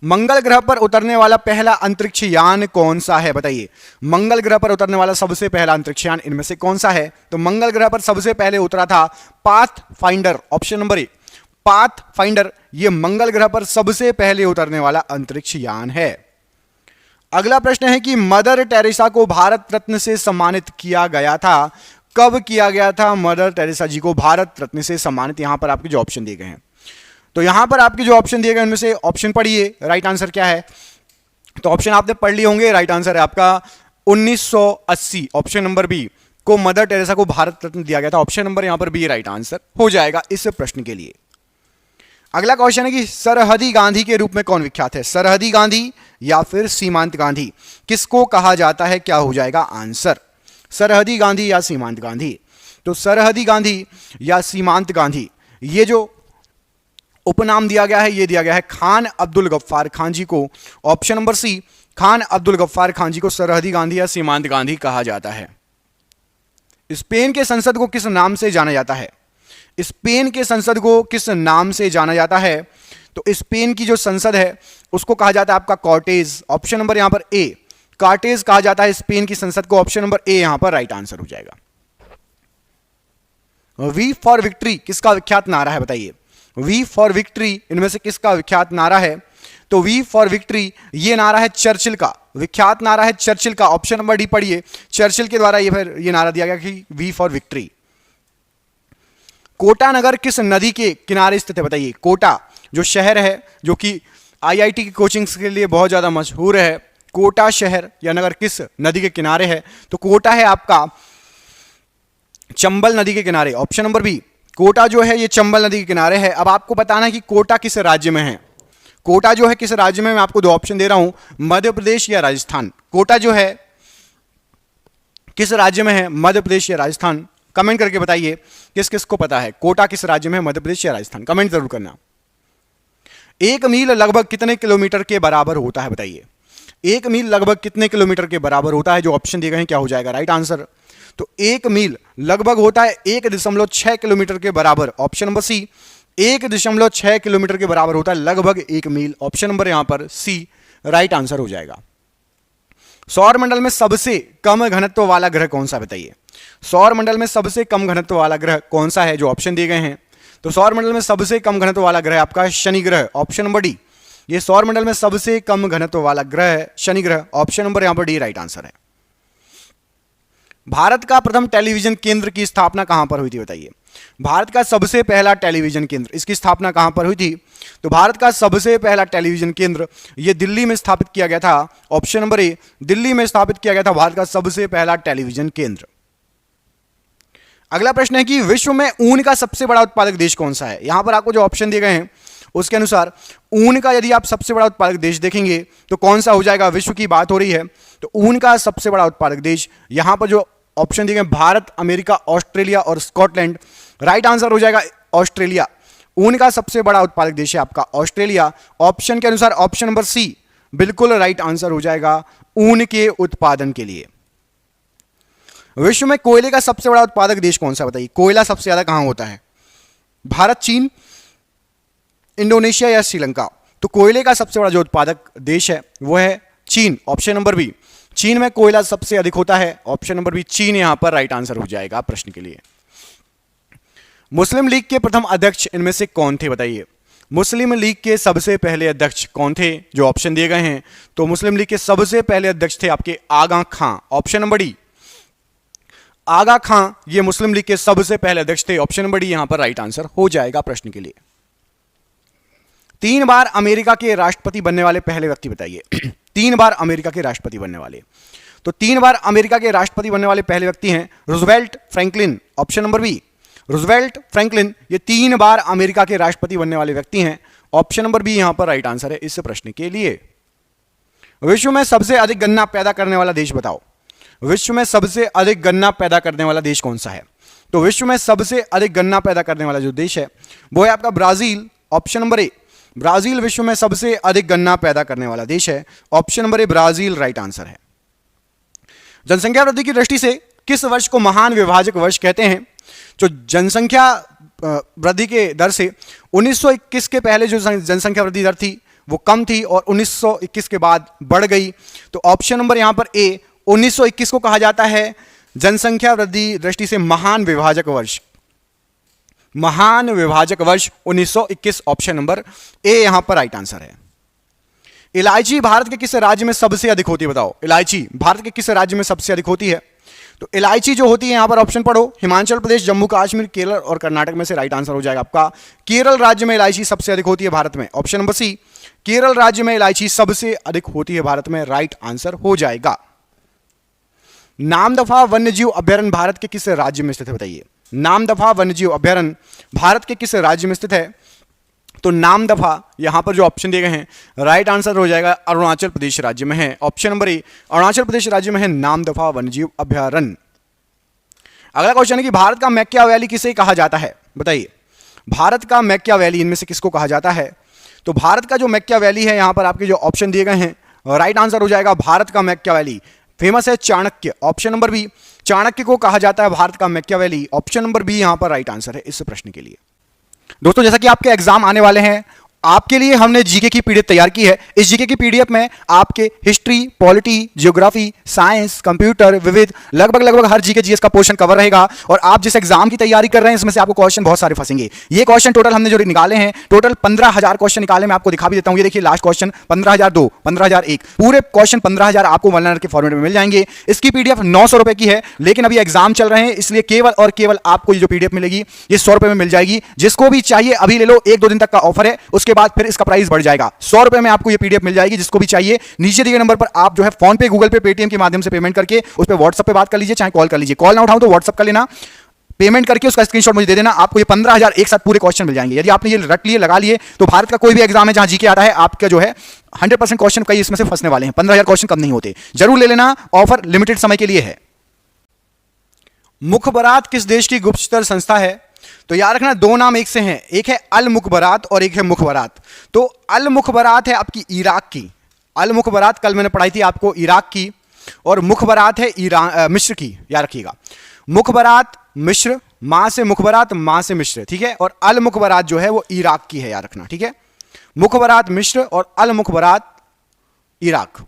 मंगल ग्रह पर उतरने वाला पहला अंतरिक्ष यान कौन सा है बताइए? मंगल ग्रह पर उतरने वाला सबसे पहला अंतरिक्ष यान इनमें से कौन सा है? तो मंगल ग्रह पर सबसे पहले उतरा था path finder. Option number a path finder ये मंगल ग्रह पर सबसे पहले उतरने वाला अंतरिक्ष यान है। अगला प्रश्न है कि मदर टेरेसा को भारत रत्न से सम्मानित किया गया था। कब किया गया था मदर टेरेसा जी को भारत रत्न से सम्मानित? यहां पर आपके जो ऑप्शन दिए गए हैं, तो यहां पर आपके जो ऑप्शन दिए गए उनमें से ऑप्शन पढ़िए, राइट आंसर क्या है? तो ऑप्शन आपने पढ़ लिए होंगे, राइट आंसर है आपका 1980। ऑप्शन नंबर बी को मदर टेरेसा को भारत रत्न दिया गया था। ऑप्शन नंबर यहां पर बी राइट आंसर हो जाएगा इस प्रश्न के लिए। अगला क्वेश्चन है कि सरहदी गांधी के रूप में कौन विख्यात है? सरहदी गांधी या फिर सीमांत गांधी किसको कहा जाता है? क्या हो जाएगा आंसर? सरहदी गांधी या सीमांत गांधी? तो सरहदी गांधी या सीमांत गांधी ये जो उपनाम दिया गया है ये दिया गया है खान अब्दुल गफ्फार खान जी को। Option number C Khan Abdul Ghaffar Khan ji को सरहदी गांधी या सीमांत गांधी कहा जाता है। स्पेन के संसद को किस नाम से जाना जाता है? स्पेन के संसद को किस नाम से जाना जाता है? तो स्पेन की जो संसद है उसको कहा जाता है आपका कॉर्टेज। ऑप्शन नंबर यहां पर ए, कॉर्टेज कहा जाता है स्पेन की संसद को। ऑप्शन नंबर ए यहां पर राइट आंसर हो जाएगा। वी फॉर विक्ट्री किसका विख्यात नारा है बताइए? वी फॉर विक्ट्री इनमें से किसका विख्यात नारा है? तो वी फॉर विक्ट्री ये नारा है चर्चिल का, विख्यात नारा है चर्चिल का। ऑप्शन नंबर डी पढ़िए, चर्चिल के द्वारा ये नारा दिया गया कि वी फॉर विक्ट्री। कोटा नगर किस नदी के किनारे स्थित है बताइए? कोटा जो शहर है जो कि आईआईटी की कोचिंग्स के लिए बहुत ज्यादा मशहूर है, कोटा शहर या नगर किस नदी के किनारे है? तो कोटा है आपका चंबल नदी के किनारे। ऑप्शन नंबर बी, कोटा जो है ये चंबल नदी के किनारे है। अब आपको बताना है कि कोटा किस राज्य में है। कोटा जो है किस राज्य में? मैं आपको दो ऑप्शन दे रहा हूं, मध्य प्रदेश या राजस्थान। कोटा जो है किस राज्य में है, मध्य प्रदेश या राजस्थान? कमेंट करके बताइए किस किस को पता है कोटा किस राज्य में है, मध्य प्रदेश या राजस्थान। कमेंट जरूर करना। 1 मील लगभग कितने किलोमीटर के बराबर होता है बताइए? 1 मील लगभग कितने किलोमीटर के बराबर होता है? जो ऑप्शन दिए गए हैं क्या हो जाएगा राइट आंसर? तो 1 मील लगभग होता है 1.6 किलोमीटर के बराबर। ऑप्शन नंबर सी, 1.6 किलोमीटर के बराबर होता है लगभग 1 मील। ऑप्शन नंबर यहां पर सी राइट आंसर हो जाएगा। सौर मंडल में सबसे कम घनत्व वाला ग्रह कौन सा बताइए? सौर मंडल में सबसे कम घनत्व वाला ग्रह कौन सा है? जो ऑप्शन दिए गए हैं, तो सौर मंडल में सबसे कम घनत्व वाला ग्रह आपका शनि ग्रह। ऑप्शन नंबर डी, ये सौर मंडल में सबसे कम घनत्व वाला ग्रह है शनि ग्रह। ऑप्शन नंबर यहां पर डी राइट आंसर है। भारत का प्रथम टेलीविजन केंद्र की स्थापना कहां पर हुई थी बताइए? भारत का सबसे पहला टेलीविजन केंद्र, इसकी स्थापना कहां पर हुई थी? तो भारत का सबसे पहला टेलीविजन केंद्र यह दिल्ली में स्थापित किया गया था। ऑप्शन नंबर ए, दिल्ली में स्थापित किया गया था भारत का सबसे पहला टेलीविजन केंद्र। अगला प्रश्न है कि विश्व में ऊन का सबसे बड़ा उत्पादक देश कौन सा है? यहां पर आपको जो ऑप्शन दिए गए हैं उसके अनुसार ऊन का यदि आप सबसे बड़ा उत्पादक देश देखेंगे तो कौन सा हो जाएगा? विश्व की बात हो रही है तो ऊन का सबसे बड़ा उत्पादक देश यहां पर जो ऑप्शन दिए गए भारत, अमेरिका, ऑस्ट्रेलिया और स्कॉटलैंड। राइट आंसर हो जाएगा ऑस्ट्रेलिया। ऊन का सबसे बड़ा उत्पादक देश है आपका ऑस्ट्रेलिया। ऑप्शन के अनुसार ऑप्शन नंबर सी बिल्कुल राइट आंसर हो जाएगा ऊन के उत्पादन के लिए। विश्व में कोयले का सबसे बड़ा उत्पादक देश कौन सा बताइए? कोयला सबसे ज्यादा कहां होता है? भारत, चीन, इंडोनेशिया या श्रीलंका? तो कोयले का सबसे बड़ा जो उत्पादक देश है वो है चीन। ऑप्शन नंबर बी, चीन में कोयला सबसे अधिक होता है। ऑप्शन नंबर बी चीन यहां पर राइट आंसर हो जाएगा प्रश्न के लिए। मुस्लिम लीग के प्रथम अध्यक्ष इनमें से कौन थे बताइए? मुस्लिम लीग के सबसे पहले अध्यक्ष कौन थे? जो ऑप्शन दिए गए हैं तो मुस्लिम लीग के सबसे पहले अध्यक्ष थे आपके आगा खां। ऑप्शन नंबर डी, आगा खां ये मुस्लिम लीग के सबसे पहले अध्यक्ष थे। ऑप्शन नंबर डी यहां पर राइट आंसर हो जाएगा प्रश्न के लिए। 3 बार अमेरिका के राष्ट्रपति बनने वाले पहले व्यक्ति बताइए। 3 बार अमेरिका के राष्ट्रपति बनने वाले, तो 3 बार अमेरिका के राष्ट्रपति बनने वाले पहले व्यक्ति हैं Roosevelt Franklin. Option number B, Roosevelt Franklin ये 3 बार अमेरिका के राष्ट्रपति बनने वाले व्यक्ति हैं। ऑप्शन नंबर बी यहां पर राइट आंसर है इस प्रश्न के लिए। विश्व में सबसे अधिक गन्ना पैदा करने वाला देश बताओ? विश्व में सबसे अधिक गन्ना पैदा करने वाला देश कौन सा है? तो विश्व में सबसे अधिक गन्ना पैदा करने वाला जो देश है वो है आपका ब्राजील। ऑप्शन नंबर ए, ब्राजील विश्व में सबसे अधिक गन्ना पैदा करने वाला देश है। ऑप्शन नंबर ए ब्राजील राइट आंसर है। जनसंख्या वृद्धि की दृष्टि से किस वर्ष को महान विभाजक वर्ष कहते हैं? जो जनसंख्या वृद्धि के दर से 1921 के पहले जो जनसंख्या वृद्धि दर थी वो कम थी और 1921 के बाद बढ़ गई। तो ऑप्शन नंबर यहां पर ए 1921 को कहा जाता है जनसंख्या वृद्धि दृष्टि से महान विभाजक वर्ष। महान विभाजक वर्ष 1921 ऑप्शन नंबर ए यहां पर राइट आंसर है। इलायची भारत के किस राज्य में सबसे अधिक होती है बताओ? इलायची भारत के किस राज्य में सबसे अधिक होती है? तो इलायची जो होती है यहां पर ऑप्शन पढ़ो, हिमाचल प्रदेश, जम्मू कश्मीर, केरल और कर्नाटक में से राइट आंसर हो जाएगा आपका केरल राज्य में इलायची सबसे अधिक होती है भारत में। ऑप्शन नंबर सी केरल राज्य में इलायची सबसे अधिक होती है भारत में, राइट आंसर हो जाएगा। नामदफा वन्यजीव अभ्यारण्य भारत के किस राज्य में स्थित है बताइए? नामदफा वन्यजीव अभ्यारण्य भारत के किस राज्य में स्थित है? तो नामदफा यहां पर जो ऑप्शन दिए गए हैं राइट आंसर हो जाएगा अरुणाचल प्रदेश राज्य में है। ऑप्शन नंबर ए अरुणाचल प्रदेश राज्य में है नामदफा वन्यजीव अभ्यारण्य। अगला क्वेश्चन है कि भारत का मैक्या वैली किसे कहा जाता है बताइए? भारत का मैक्या वैली इनमें से किसको कहा जाता है? तो भारत का जो मैक्या वैली है यहां पर आपके जो ऑप्शन दिए गए हैं राइट आंसर हो जाएगा भारत का मैकियावेली। फेमस है Chanakya, option number B, Chanakya को कहा जाता है भारत का मैकियावेली। ऑप्शन नंबर बी यहां पर राइट आंसर है इस प्रश्न के लिए। दोस्तों जैसा कि आपके एग्जाम आने वाले हैं, आपके लिए हमने जीके की पीडीएफ तैयार की है। इस जीके की पीडीएफ में आपके history, polity, geography, science, computer, विविध लगभग हर जीके जीएस का पोर्शन कवर रहेगा। और आप जिस एग्जाम की तैयारी कर रहे हैं इसमें से आपको क्वेश्चन बहुत सारे फंसेंगे। ये क्वेश्चन टोटल हमने जो निकाले हैं, टोटल 15,000 क्वेश्चन निकाले, मैं आपको दिखा भी देता हूं। ये देखिए लास्ट क्वेश्चन 15,002, 15,001, पूरे क्वेश्चन 15,000 आपको वन लाइनर के फॉर्मेट में मिल जाएंगे। इसकी पीडीएफ 900 रुपए की है, लेकिन अभी एग्जाम चल रहे हैं इसलिए केवल और केवल आपको ये जो पीडीएफ मिलेगी ये 100 रुपए में मिल जाएगी। जिसको भी चाहिए अभी ले लो, 1-2 दिन तक का ऑफर है, उसके बाद फिर इसका प्राइस बढ़ जाएगा। 100 रुपए में आपको ये पीडीएफ मिल जाएगी। जिसको भी चाहिए नीचे दिए गए नंबर पर आप जो है फोन पे, गूगल पे, पेटीएम के माध्यम से पेमेंट करके उस पे व्हाट्सएप पे बात कर लीजिए, चाहे कॉल कर लीजिए। कॉल ना उठाऊं तो व्हाट्सएप कर लेना, पेमेंट करके उसका स्क्रीनशॉट मुझे दे देना। आपको ये 15,000 एक साथ पूरे क्वेश्चन मिल जाएंगे। यदि आपने ये रट लिए, लगा लिए, तो भारत का कोई भी एग्जाम है जहां जीके आता है, आपका जो है 100% क्वेश्चन कई इसमें से फंसने वाले हैं। 15,000 क्वेश्चन कम नहीं होते, जरूर ले लेना, ऑफर लिमिटेड समय के लिए है। मुखबरात किस देश की गुप्तचर संस्था है? तो याद रखना दो नाम एक से हैं, एक है अल मुखबरात और एक है मुखबरात। तो अल मुखबरात है आपकी इराक की, अल मुखबरात कल मैंने पढ़ाई थी आपको इराक की, और मुखबरात है ईरान मिस्र की। याद रखिएगा, मुखबरात मिस्र, मां से मुखबरात, मां से मिस्र, ठीक है। और अल मुखबरात जो है वो इराक की है, याद रखना, ठीक है। मुखबरात मिस्र और अल मुखबरात इराक।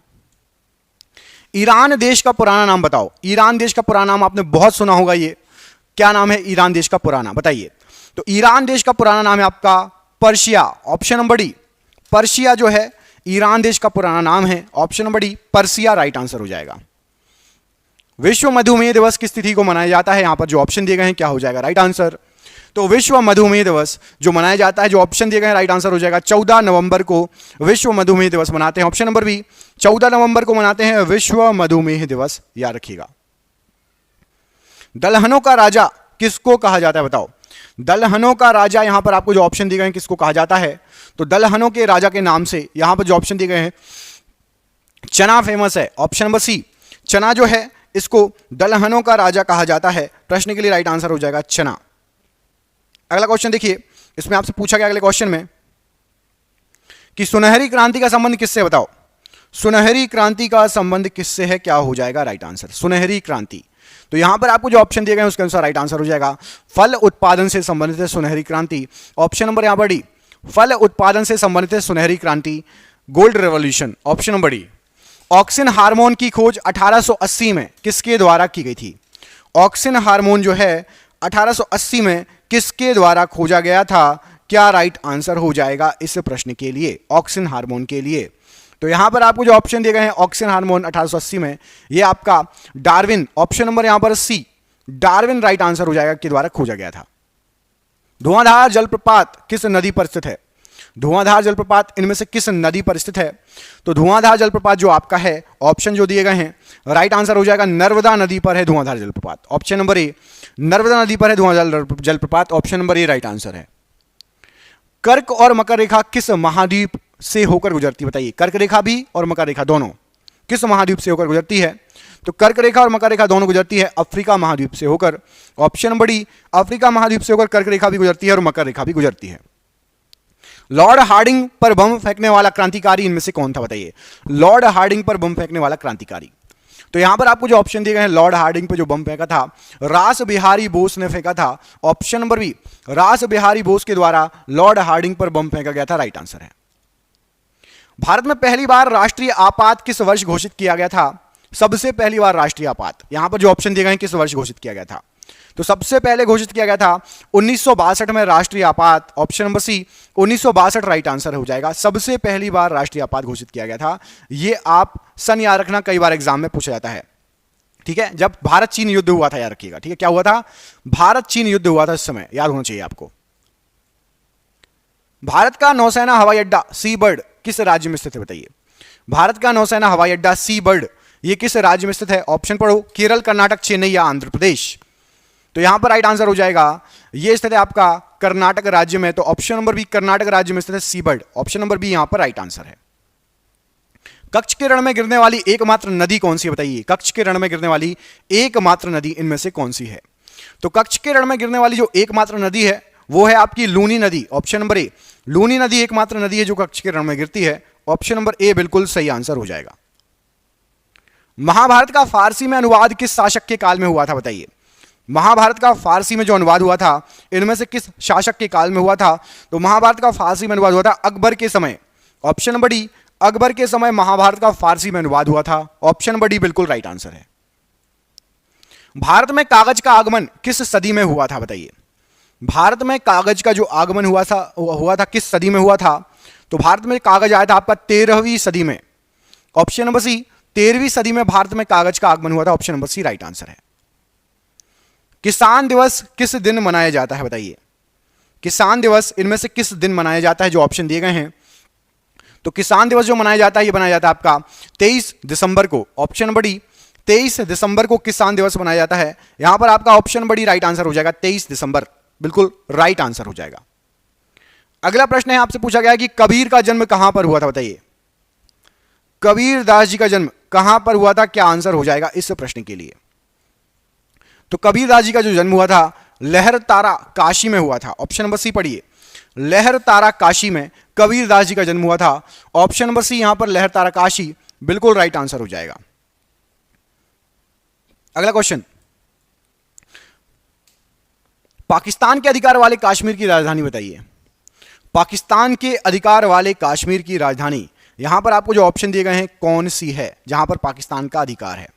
ईरान देश का पुराना नाम बताओ। ईरान देश का पुराना नाम आपने बहुत सुना होगा, ये क्या नाम है ईरान देश का पुराना, बताइए। तो ईरान देश का पुराना नाम है आपका Persia, option number D. Persia जो है ईरान देश का पुराना नाम है, option number D Persia right answer हो जाएगा। विश्व मधुमेह दिवस किस तिथि को मनाया जाता है? यहां पर जो ऑप्शन दिए गए हैं क्या हो जाएगा राइट आंसर? तो विश्व मधुमेह दिवस जो मनाया जाता है, जो ऑप्शन दिए गए हैं राइट आंसर हो जाएगा 14 नवंबर को विश्व मधुमेह दिवस मनाते हैं। ऑप्शन नंबर बी 14 नवंबर को मनाते हैं विश्व मधुमेह दिवस, याद रखिएगा। दलहनों का राजा किसको कहा जाता है बताओ? दलहनों का राजा यहां पर आपको जो ऑप्शन दिए गए हैं किसको कहा जाता है? तो दलहनों के राजा के नाम से यहां पर जो ऑप्शन दिए गए हैं, चना फेमस है, ऑप्शन नंबर सी। चना जो है इसको दलहनों का राजा कहा जाता है। प्रश्न के लिए राइट आंसर हो जाएगा चना। अगला क्वेश्चन देखिए, इसमें आपसे पूछा गया अगले क्वेश्चन में कि सुनहरी क्रांति का संबंध किससे बताओ? सुनहरी क्रांति का संबंध किससे है, क्या हो जाएगा राइट आंसर? सुनहरी क्रांति, तो यहां पर आपको जो ऑप्शन दिए गए हैं उसके अनुसार राइट आंसर हो जाएगा फल उत्पादन से संबंधित है सुनहरी क्रांति। ऑप्शन नंबर यहां पर डी, फल उत्पादन से संबंधित है सुनहरी क्रांति, gold revolution. Option number D, auxin hormone की खोज 1880 में किसके द्वारा की गई थी? ऑक्सिन हार्मोन जो है 1880 में किसके द्वारा खोजा गया था? क्या राइट आंसर हो जाएगा इस प्रश्न के लिए, ऑक्सिन हार्मोन के लिए? तो यहां पर आपको जो ऑप्शन दिए गए हैं ऑक्सिन हार्मोन 1880 में, ये आपका डार्विन, ऑप्शन नंबर यहां पर सी, डार्विन राइट आंसर हो जाएगा, के द्वारा खोजा गया था। धुआंधार जलप्रपात किस नदी पर स्थित है? धुआंधार जलप्रपात इनमें से किस नदी पर स्थित है? तो धुआंधार जलप्रपात जो आपका है, ऑप्शन जो दिए गए हैं राइट आंसर हो जाएगा नर्मदा नदी पर है धुआंधार जलप्रपात। ऑप्शन नंबर ए, नर्मदा नदी पर है धुआंधार जलप्रपात, option number A right answer है। कर्क और मकर रेखा किस महाद्वीप से होकर गुजरती, बताइए। कर्क रेखा भी और मकर रेखा दोनों किस महाद्वीप से होकर गुजरती है? तो कर्क रेखा और मकर रेखा दोनों गुजरती है अफ्रीका महाद्वीप से होकर। ऑप्शन नंबर डी, अफ्रीका महाद्वीप से होकर कर्क रेखा भी गुजरती है और मकर रेखा भी गुजरती है। लॉर्ड हार्डिंग पर बम फेंकने वाला क्रांतिकारी इनमें से कौन था, बताइए। लॉर्ड हार्डिंग पर बम फेंकने वाला क्रांतिकारी, तो यहां पर आपको जो ऑप्शन दिए गए हैं, लॉर्ड हार्डिंग पर जो बम फेंका था रास बिहारी बोस ने फेंका था। ऑप्शन नंबर बी, रास बिहारी बोस के द्वारा लॉर्ड हार्डिंग पर बम फेंका गया था, राइट आंसर है। भारत में पहली बार राष्ट्रीय आपात किस वर्ष घोषित किया गया था? सबसे पहली बार राष्ट्रीय आपात, यहां पर जो ऑप्शन दिए गए हैं किस वर्ष घोषित किया गया था? तो सबसे पहले घोषित किया गया था 1962 में राष्ट्रीय आपात, option number C 1962 right answer हो जाएगा। सबसे पहली बार राष्ट्रीय आपात घोषित किया गया था। यह आप सन याद रखना, कई बार एग्जाम में पूछा जाता है, ठीक है। जब भारत चीन युद्ध हुआ था, याद रखिएगा, ठीक है। क्या हुआ था? भारत चीन युद्ध हुआ था, इस समय याद होना चाहिए आपको। भारत का नौसेना हवाई अड्डा सी बर्ड किस राज्य में स्थित है, बताइए। भारत का नौसेना हवाई अड्डा सी बर्ड ये किस राज्य में स्थित है? ऑप्शन पढ़ो, केरल, कर्नाटक, चेन्नई या आंध्र प्रदेश। तो यहां पर राइट आंसर हो जाएगा, ये स्थित है आपका कर्नाटक राज्य में। तो ऑप्शन नंबर बी, कर्नाटक राज्य में स्थित है सी बर्ड, ऑप्शन नंबर बी यहां पर राइट आंसर है। कच्छ के रण में गिरने वाली एकमात्र नदी कौन सी है, बताइए। कच्छ के रण में गिरने वाली एकमात्र नदी इनमें से कौन सी है? तो कच्छ के रण में गिरने वाली जो एकमात्र नदी है वो है आपकी लूनी नदी, ऑप्शन नंबर ए। लूनी नदी एकमात्र नदी है जो कच्छ के रण में गिरती है, ऑप्शन नंबर ए बिल्कुल सही आंसर हो जाएगा। महाभारत का फारसी में अनुवाद किस शासक के काल में हुआ था, बताइए। महाभारत का फारसी में जो अनुवाद हुआ था इनमें से किस शासक के काल में हुआ था? तो महाभारत का फारसी में अनुवाद हुआ था अकबर के समय। ऑप्शन नंबर डी, अकबर के समय महाभारत का फारसी में अनुवाद हुआ था। ऑप्शन नंबर डी बिल्कुल राइट आंसर है। भारत में कागज का आगमन किस सदी में हुआ था, बताइए। भारत में कागज का जो आगमन हुआ था किस सदी में हुआ था? तो भारत में कागज आया था आपका 13वीं सदी में। ऑप्शन नंबर सी, 13वीं सदी में भारत में कागज का आगमन हुआ था। Option number C right answer है। किसान दिवस किस दिन मनाया जाता है, बताइए। किसान दिवस इनमें से किस दिन मनाया जाता है? जो ऑप्शन दिए गए हैं, तो किसान दिवस जो मनाया जाता है ये मनाया जाता है आपका 23 दिसंबर को। ऑप्शन नंबर डी, 23 दिसंबर को किसान दिवस मनाया जाता है। यहां पर आपका option number D right answer हो जाएगा। 23 दिसंबर बिल्कुल राइट आंसर हो जाएगा। अगला प्रश्न है, आपसे पूछा गया कि कबीर का जन्म कहां पर हुआ था, बताइए। कबीर दास जी का जन्म कहां पर हुआ था? क्या आंसर हो जाएगा इस प्रश्न के लिए? तो कबीर दास जी का जो जन्म हुआ था लहर तारा काशी में हुआ था। ऑप्शन नंबर सी पढ़िए, लहर तारा काशी में कबीर दास जी का जन्म हुआ था। ऑप्शन नंबर सी यहां पर लहर तारा काशी बिल्कुल राइट आंसर हो जाएगा। अगला क्वेश्चन, पाकिस्तान के अधिकार वाले कश्मीर की राजधानी बताइए। पाकिस्तान के अधिकार वाले कश्मीर की राजधानी, यहां पर आपको जो ऑप्शन दिए गए हैं कौन सी है जहां पर पाकिस्तान का अधिकार है?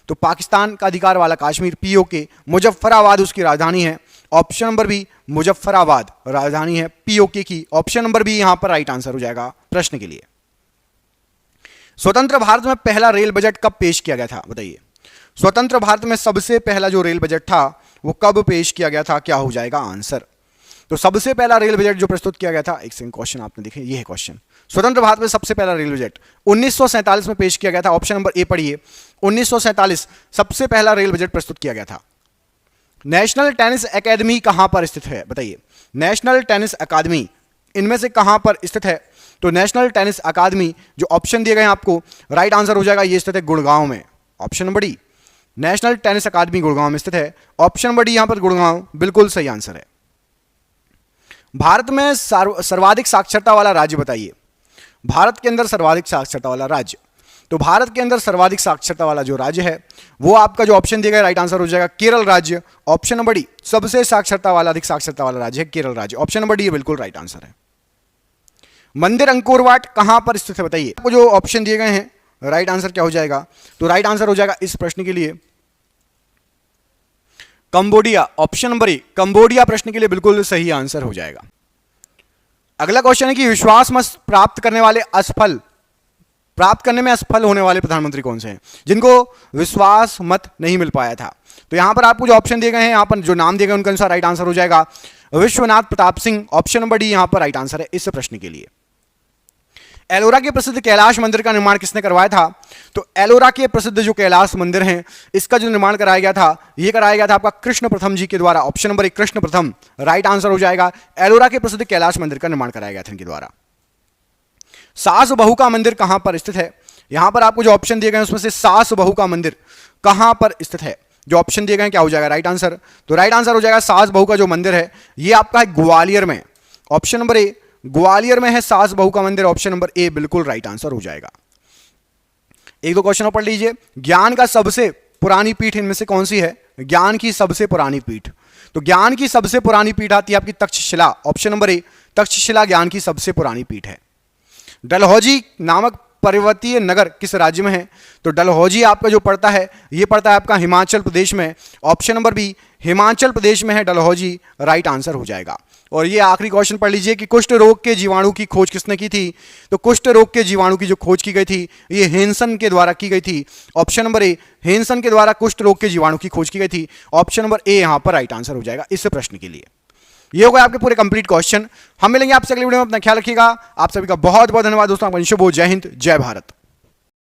तो पाकिस्तान का अधिकार वाला कश्मीर पीओके, मुजफ्फराबाद उसकी राजधानी है। ऑप्शन नंबर बी, मुजफ्फराबाद राजधानी है पीओके की। ऑप्शन नंबर बी यहां पर राइट आंसर हो जाएगा प्रश्न के लिए। स्वतंत्र भारत में पहला रेल बजट कब पेश किया गया था, बताइए। स्वतंत्र भारत में सबसे पहला जो रेल बजट था वो कब पेश किया गया था? क्या हो जाएगा आंसर? तो सबसे पहला रेल बजट जो प्रस्तुत किया गया था, एक सेकंड, क्वेश्चन आपने देखे, ये है क्वेश्चन। स्वतंत्र भारत में सबसे पहला रेल बजट 1947 में पेश किया गया था। ऑप्शन नंबर ए पढ़िए, 1947 सबसे पहला रेल बजट प्रस्तुत किया गया था। नेशनल टेनिस एकेडमी कहां पर स्थित है, बताइए। नेशनल टेनिस अकादमी इनमें से कहां पर स्थित है? तो नेशनल टेनिस अकादमी जो ऑप्शन दिए गए हैं आपको राइट आंसर हो जाएगा, ये स्थित है गुड़गांव में। Option number D, national tennis academy Gurgaon में स्थित है। ऑप्शन नंबर डी यहां पर गुड़गांव बिल्कुल सही आंसर है। भारत में सर्वाधिक साक्षरता वाला राज्य बताइए। भारत के अंदर सर्वाधिक साक्षरता वाला राज्य, तो भारत के अंदर सर्वाधिक साक्षरता वाला जो राज्य है वो आपका जो ऑप्शन दिया गया राइट आंसर हो जाएगा केरल राज्य। ऑप्शन नंबर डी, सबसे साक्षरता वाला, अधिक साक्षरता वाला राज्य है केरल राज्य। ऑप्शन नंबर डी बिल्कुल राइट आंसर है। मंदिर अंकोर वाट कहां पर स्थित है, बताइए। आपको जो ऑप्शन दिए गए हैं राइट आंसर क्या हो जाएगा? तो राइट आंसर हो जाएगा इस प्रश्न के लिए कंबोडिया। ऑप्शन नंबर ए, कंबोडिया प्रश्न के लिए बिल्कुल सही आंसर हो जाएगा। अगला क्वेश्चन है कि विश्वास मत प्राप्त करने में असफल होने वाले प्रधानमंत्री कौन से हैं, जिनको विश्वास मत नहीं मिल पाया था? तो यहां पर आपको जो ऑप्शन दिए गए हैं, यहां पर जो नाम दिए गए उनके अनुसार राइट आंसर हो जाएगा Vishwanath Pratap Singh. Option number D यहां पर राइट आंसर है इस प्रश्न के लिए। एलोरा के प्रसिद्ध कैलाश मंदिर का निर्माण किसने करवाया था? तो एलोरा के प्रसिद्ध जो कैलाश मंदिर हैं इसका जो निर्माण कराया गया था ये कराया गया था आपका कृष्ण प्रथम जी के द्वारा। ऑप्शन नंबर 1 कृष्ण प्रथम राइट आंसर हो जाएगा। एलोरा के प्रसिद्ध कैलाश मंदिर का निर्माण कराया गया था इनके द्वारा। सास बहू का मंदिर कहां पर स्थित है? यहां पर आपको जो ऑप्शन दिए गए हैं उसमें से सास बहू का मंदिर कहां पर स्थित है? जो ऑप्शन दिए गए हैं क्या हो जाएगा राइट आंसर? तो राइट आंसर हो जाएगा सास बहू का जो मंदिर है ये आपका है ग्वालियर में। ऑप्शन नंबर ए, ग्वालियर में है सास बहू का मंदिर। ऑप्शन नंबर ए बिल्कुल राइट आंसर हो जाएगा। एक दो क्वेश्चन और पढ़ लीजिए। ज्ञान का सबसे पुरानी पीठ इनमें से कौन सी है? ज्ञान की सबसे पुरानी पीठ, तो ज्ञान की सबसे पुरानी पीठ आती है आपकी तक्षशिला। ऑप्शन नंबर ए, तक्षशिला ज्ञान की सबसे पुरानी पीठ है। डलहौजी नामक पर्वतीय नगर किस राज्य में है? तो डलहौजी आपका जो पड़ता है ये पड़ता है आपका हिमाचल प्रदेश में। Option number B, Himachal Pradesh में है डलहौजी, राइट आंसर हो जाएगा। और ये आखिरी क्वेश्चन पढ़ लीजिए कि कुष्ठ रोग के जीवाणु की खोज किसने की थी? तो कुष्ठ रोग के जीवाणु की जो खोज की गई थी ये हेंसन के द्वारा की गई थी। ऑप्शन नंबर ए, हेंसन के द्वारा कुष्ठ रोग के जीवाणु की खोज की गई थी। ऑप्शन नंबर ए यहां पर राइट आंसर हो जाएगा इस प्रश्न के लिए। ये हो गए आपके पूरे कंप्लीट क्वेश्चन। हम मिलेंगे आपसे अगली वीडियो में, अपना ख्याल रखिएगा। आप सभी का बहुत बहुत धन्यवाद दोस्तों। जय हिंद, जय भारत।